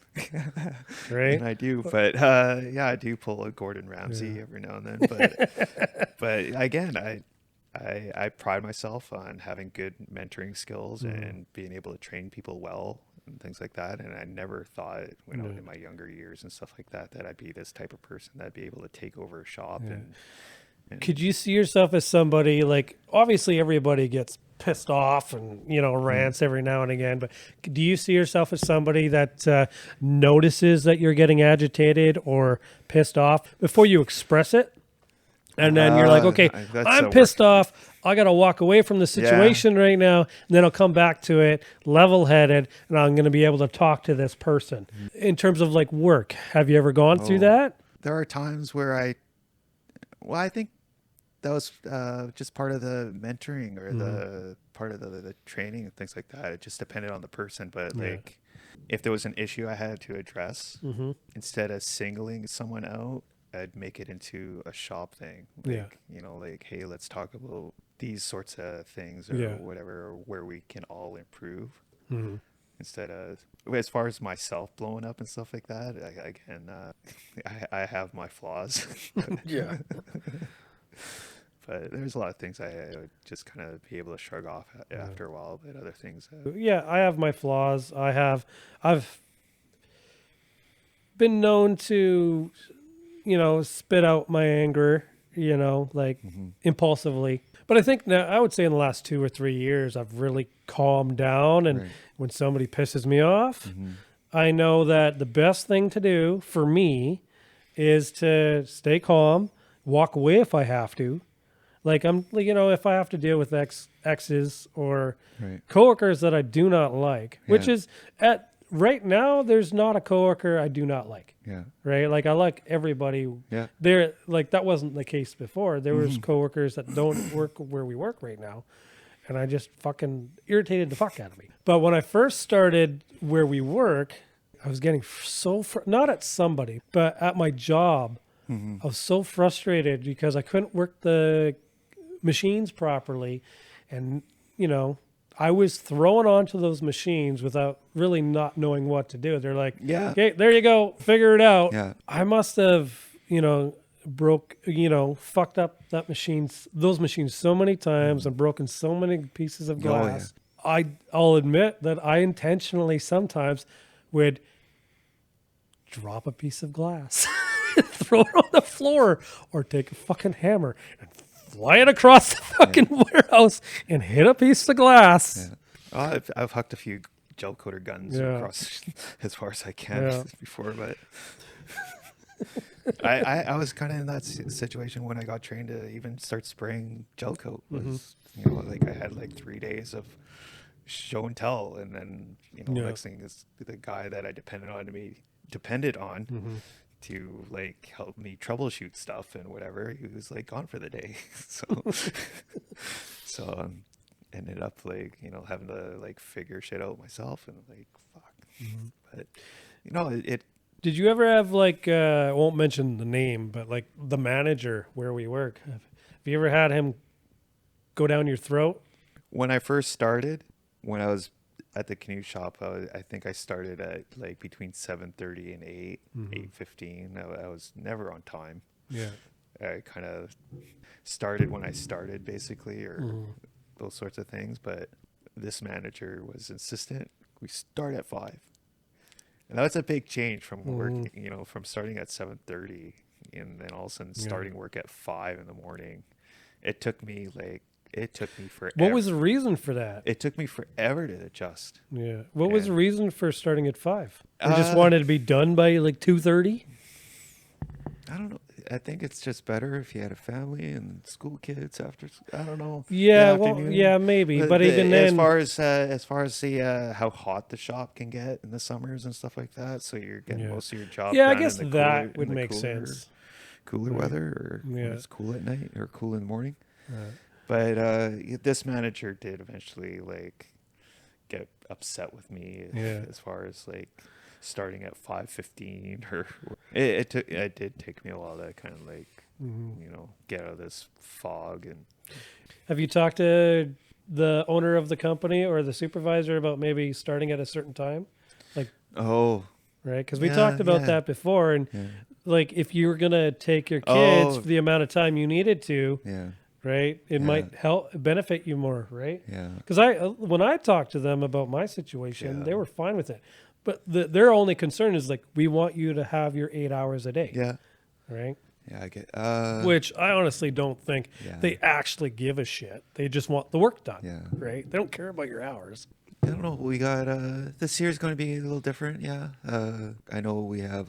Right? And I do, but yeah, I do pull a Gordon Ramsay every now and then. But again, I pride myself on having good mentoring skills and being able to train people well and things like that. And I never thought when I was in my younger years and stuff like that that I'd be this type of person that'd be able to take over a shop. And could you see yourself as somebody like, obviously everybody gets pissed off and, you know, rants every now and again, but do you see yourself as somebody that notices that you're getting agitated or pissed off before you express it? And then you're like, okay, I'm pissed off. I got to walk away from the situation right now. And then I'll come back to it level-headed, and I'm going to be able to talk to this person. In terms of like work, have you ever gone through that? There are times where I think that was just part of the mentoring or the part of the training and things like that. It just depended on the person. But like if there was an issue I had to address, instead of singling someone out, I'd make it into a shop thing. Like, you know, like, hey, let's talk about these sorts of things or whatever, or where we can all improve. Instead of, as far as myself blowing up and stuff like that, I have my flaws. Yeah. But there's a lot of things I would just kind of be able to shrug off after a while, but other things. I have my flaws. I've been known to, you know, spit out my anger, you know, like impulsively. But I think now, I would say in the last 2 or 3 years, I've really calmed down. And when somebody pisses me off, I know that the best thing to do for me is to stay calm, walk away if I have to. Like you know, if I have to deal with exes or coworkers that I do not like, which is right now, there's not a coworker I do not like. Yeah. Right. Like I like everybody. Yeah. There, like that wasn't the case before. There was coworkers that don't work where we work right now, and I just fucking irritated the fuck out of me. But when I first started where we work, I was getting not at somebody, but at my job. I was so frustrated because I couldn't work the machines properly, and you know, I was thrown onto those machines without really not knowing what to do. They're like, okay, there you go, figure it out. I must have, you know, fucked up those machines so many times and broken so many pieces of glass. I'll admit that I intentionally sometimes would drop a piece of glass, throw it on the floor, or take a fucking hammer and fly it across the fucking warehouse and hit a piece of glass. I've hucked a few gel coater guns across as far as I can before, but I was kind of in that situation when I got trained to even start spraying gel coat. You know, like I had like 3 days of show and tell, and then you know, next thing is the guy that I depended on to like help me troubleshoot stuff and whatever, he was like gone for the day. So ended up like, you know, having to like figure shit out myself, and like fuck. But you know, it did you ever have like I won't mention the name, but like the manager where we work, have you ever had him go down your throat? When I first started, when I was at the canoe shop, I think I started at like between 7:30 and 8:15. I was never on time. I kind of started when I started, basically, or those sorts of things. But this manager was insistent. We start at 5, and that's a big change from working, you know, from starting at 7:30 and then all of a sudden starting work at 5 in the morning. It took me forever. What was the reason for that? It took me forever to adjust. Yeah. What was the reason for starting at 5? You just wanted to be done by like 2:30? I don't know. I think it's just better if you had a family and school kids after. I don't know. Yeah, well, yeah, maybe. But even then, as far as the how hot the shop can get in the summers and stuff like that, so you're getting most of your job. Yeah, I guess that would make sense. Cooler weather, or when it's cool at night or cool in the morning. Right. But this manager did eventually like get upset with me as far as like starting at 5:15, or it did take me a while to kind of like you know, get out of this fog. And have you talked to the owner of the company or the supervisor about maybe starting at a certain time? Like, right? Because we talked about that before. And like, if you were going to take your kids for the amount of time you needed to, right, it might help benefit you more, right? Yeah. Because when I talked to them about my situation, they were fine with it. But their only concern is like, we want you to have your 8 hours a day. Yeah. Right. Yeah, I get. Which I honestly don't think they actually give a shit. They just want the work done. Yeah. Right. They don't care about your hours. I don't know. We got this year's going to be a little different. Yeah. I know we have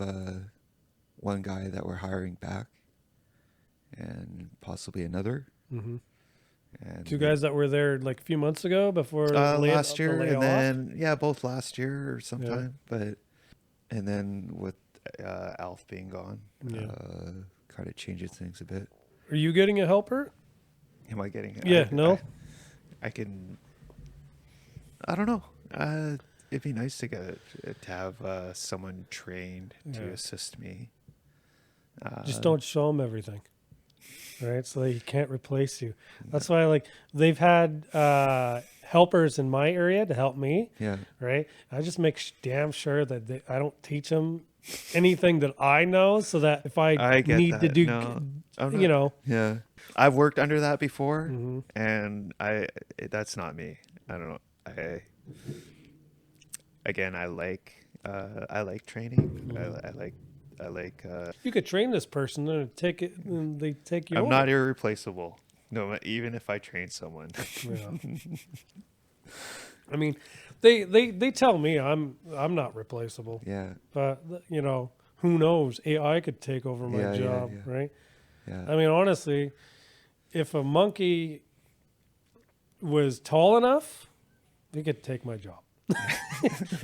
one guy that we're hiring back, and possibly another. Mm-hmm. And 2 guys that were there like a few months ago before last year, and then both last year or sometime. But and then with Alf being gone, kind of changes things a bit. Are you getting a helper? Am I getting? No. I can. I don't know. It'd be nice to have someone trained to assist me. Just don't show them everything. Right, so they can't replace you. That's why, they've had helpers in my area to help me. Yeah. Right. I just make damn sure that I don't teach them anything that I know, so that if I need to do, Yeah. I've worked under that before, and that's not me. I don't know. I like training. I like. You could train this person and they take you. I'm not irreplaceable. No, even if I train someone. Yeah. I mean, they tell me I'm not replaceable. Yeah. But who knows? AI could take over my job, right? Yeah. I mean, honestly, if a monkey was tall enough, they could take my job.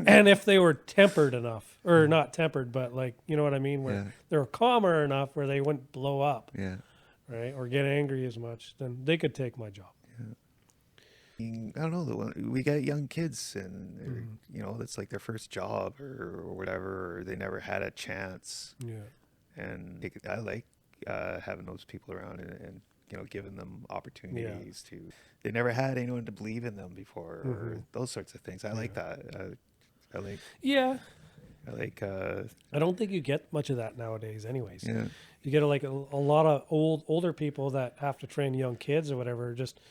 And if they were tempered enough, or not tempered, but you know what I mean, where they were calmer enough where they wouldn't blow up, right, or get angry as much, then they could take my job. I don't know. We got young kids, and it's like their first job or whatever, or they never had a chance. Yeah, and I like having those people around and giving them opportunities to. They never had anyone to believe in them before, or those sorts of things. I like that. I like. Yeah. I like. I don't think you get much of that nowadays, anyways. Yeah. You get a lot of older people that have to train young kids or whatever. Just,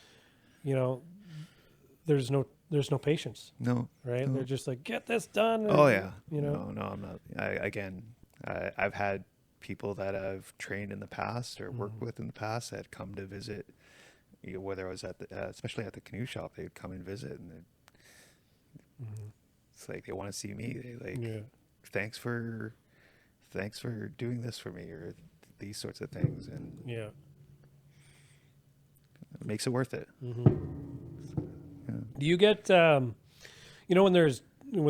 there's no patience. No. Right. No. They're just like, get this done. Oh yeah. No, I'm not. I've had people that I've trained in the past or worked with in the past that come to visit. Whether I was at especially at the canoe shop, they'd come and visit, and it's like they want to see me. They thanks for doing this for me, or these sorts of things, and it makes it worth it. Do you get when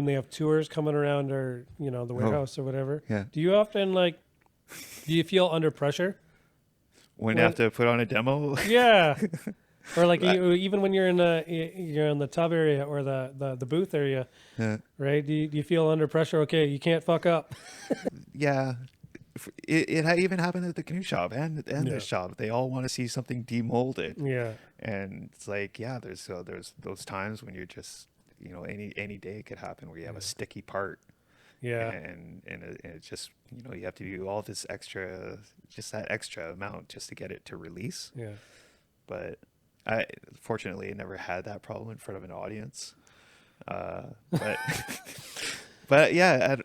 they have tours coming around, or the warehouse or whatever? Yeah. Do you often do you feel under pressure? When you have to put on a demo? Yeah. Or even when you're in the tub area or the booth area, right? Do you feel under pressure? Okay, you can't fuck up. Yeah. It even happened at the canoe shop and this shop. They all want to see something demolded. Yeah. And it's like, there's those times when you're just, any day could happen where you have a sticky part. Yeah. And it's just, you have to do all this extra, just that extra amount just to get it to release. Yeah. But fortunately, I never had that problem in front of an audience. But yeah,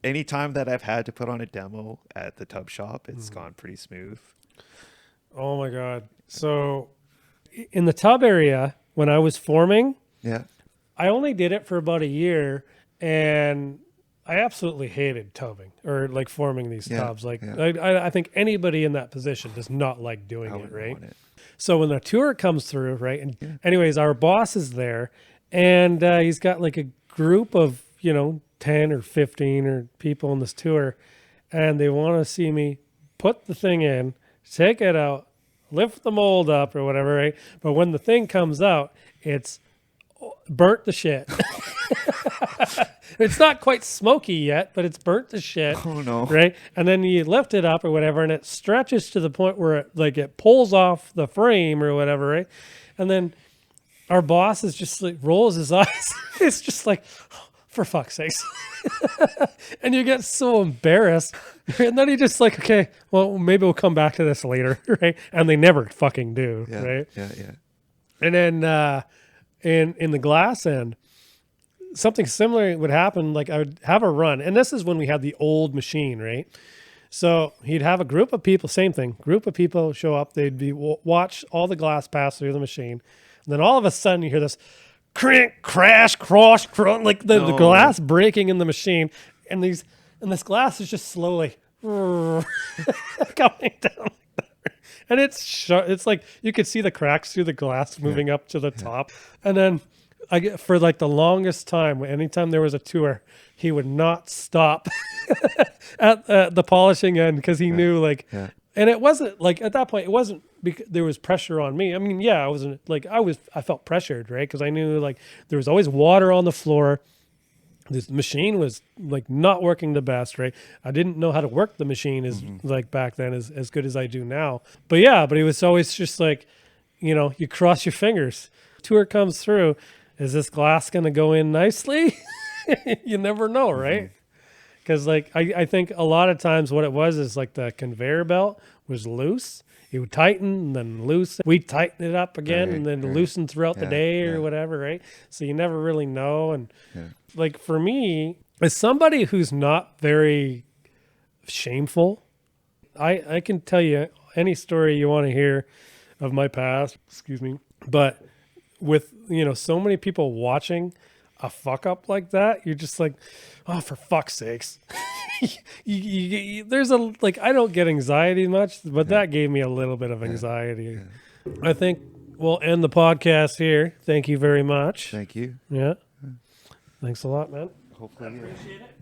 any time that I've had to put on a demo at the tub shop, it's gone pretty smooth. Oh my God. So in the tub area, when I was forming, I only did it for about a year, and I absolutely hated tubbing or forming these tubs. I think anybody in that position does not like doing it, right? So when the tour comes through, right? And anyways, our boss is there, and he's got a group of, 10 or 15 or people on this tour, and they want to see me put the thing in, take it out, lift the mold up or whatever, right? But when the thing comes out, it's burnt to shit. It's not quite smoky yet, but it's burnt to shit. Oh no. Right? And then you lift it up or whatever, and it stretches to the point where it pulls off the frame or whatever, right? And then our boss is just rolls his eyes. It's just like, for fuck's sakes. And you get so embarrassed. And then you just like, okay, well, maybe we'll come back to this later, right? And they never fucking do, right? Yeah. And then in the glass end, something similar would happen. Like I would have a run. And this is when we had the old machine, right? So he'd have a group of people, same thing, group of people show up. They'd be watch all the glass pass through the machine. And then all of a sudden you hear this crank, crash, cross, like the glass breaking in the machine. And this glass is just slowly coming down. And it's like you could see the cracks through the glass moving up to the top. And then for like the longest time, anytime there was a tour, he would not stop at the polishing end because he knew like, and it wasn't like at that point, it wasn't because there was pressure on me. I mean, yeah, I wasn't like, I felt pressured, right? Because I knew like there was always water on the floor. This machine was like not working the best, right? I didn't know how to work the machine as like back then as good as I do now. But it was always just like, you cross your fingers. Tour comes through. Is this glass going to go in nicely? You never know, right? Because like I think a lot of times what it was is like the conveyor belt was loose. It would tighten and then loosen. We'd tighten it up again and then loosen throughout the day or whatever, right? So you never really know. And like for me, as somebody who's not very shameful, I can tell you any story you want to hear of my past, but with, so many people watching a fuck up like that, you're just like, oh, for fuck's sakes. There's I don't get anxiety much, but that gave me a little bit of anxiety. I think we'll end the podcast here. Thank you very much. Thank you. Yeah. Thanks a lot, man. Hopefully. I appreciate it.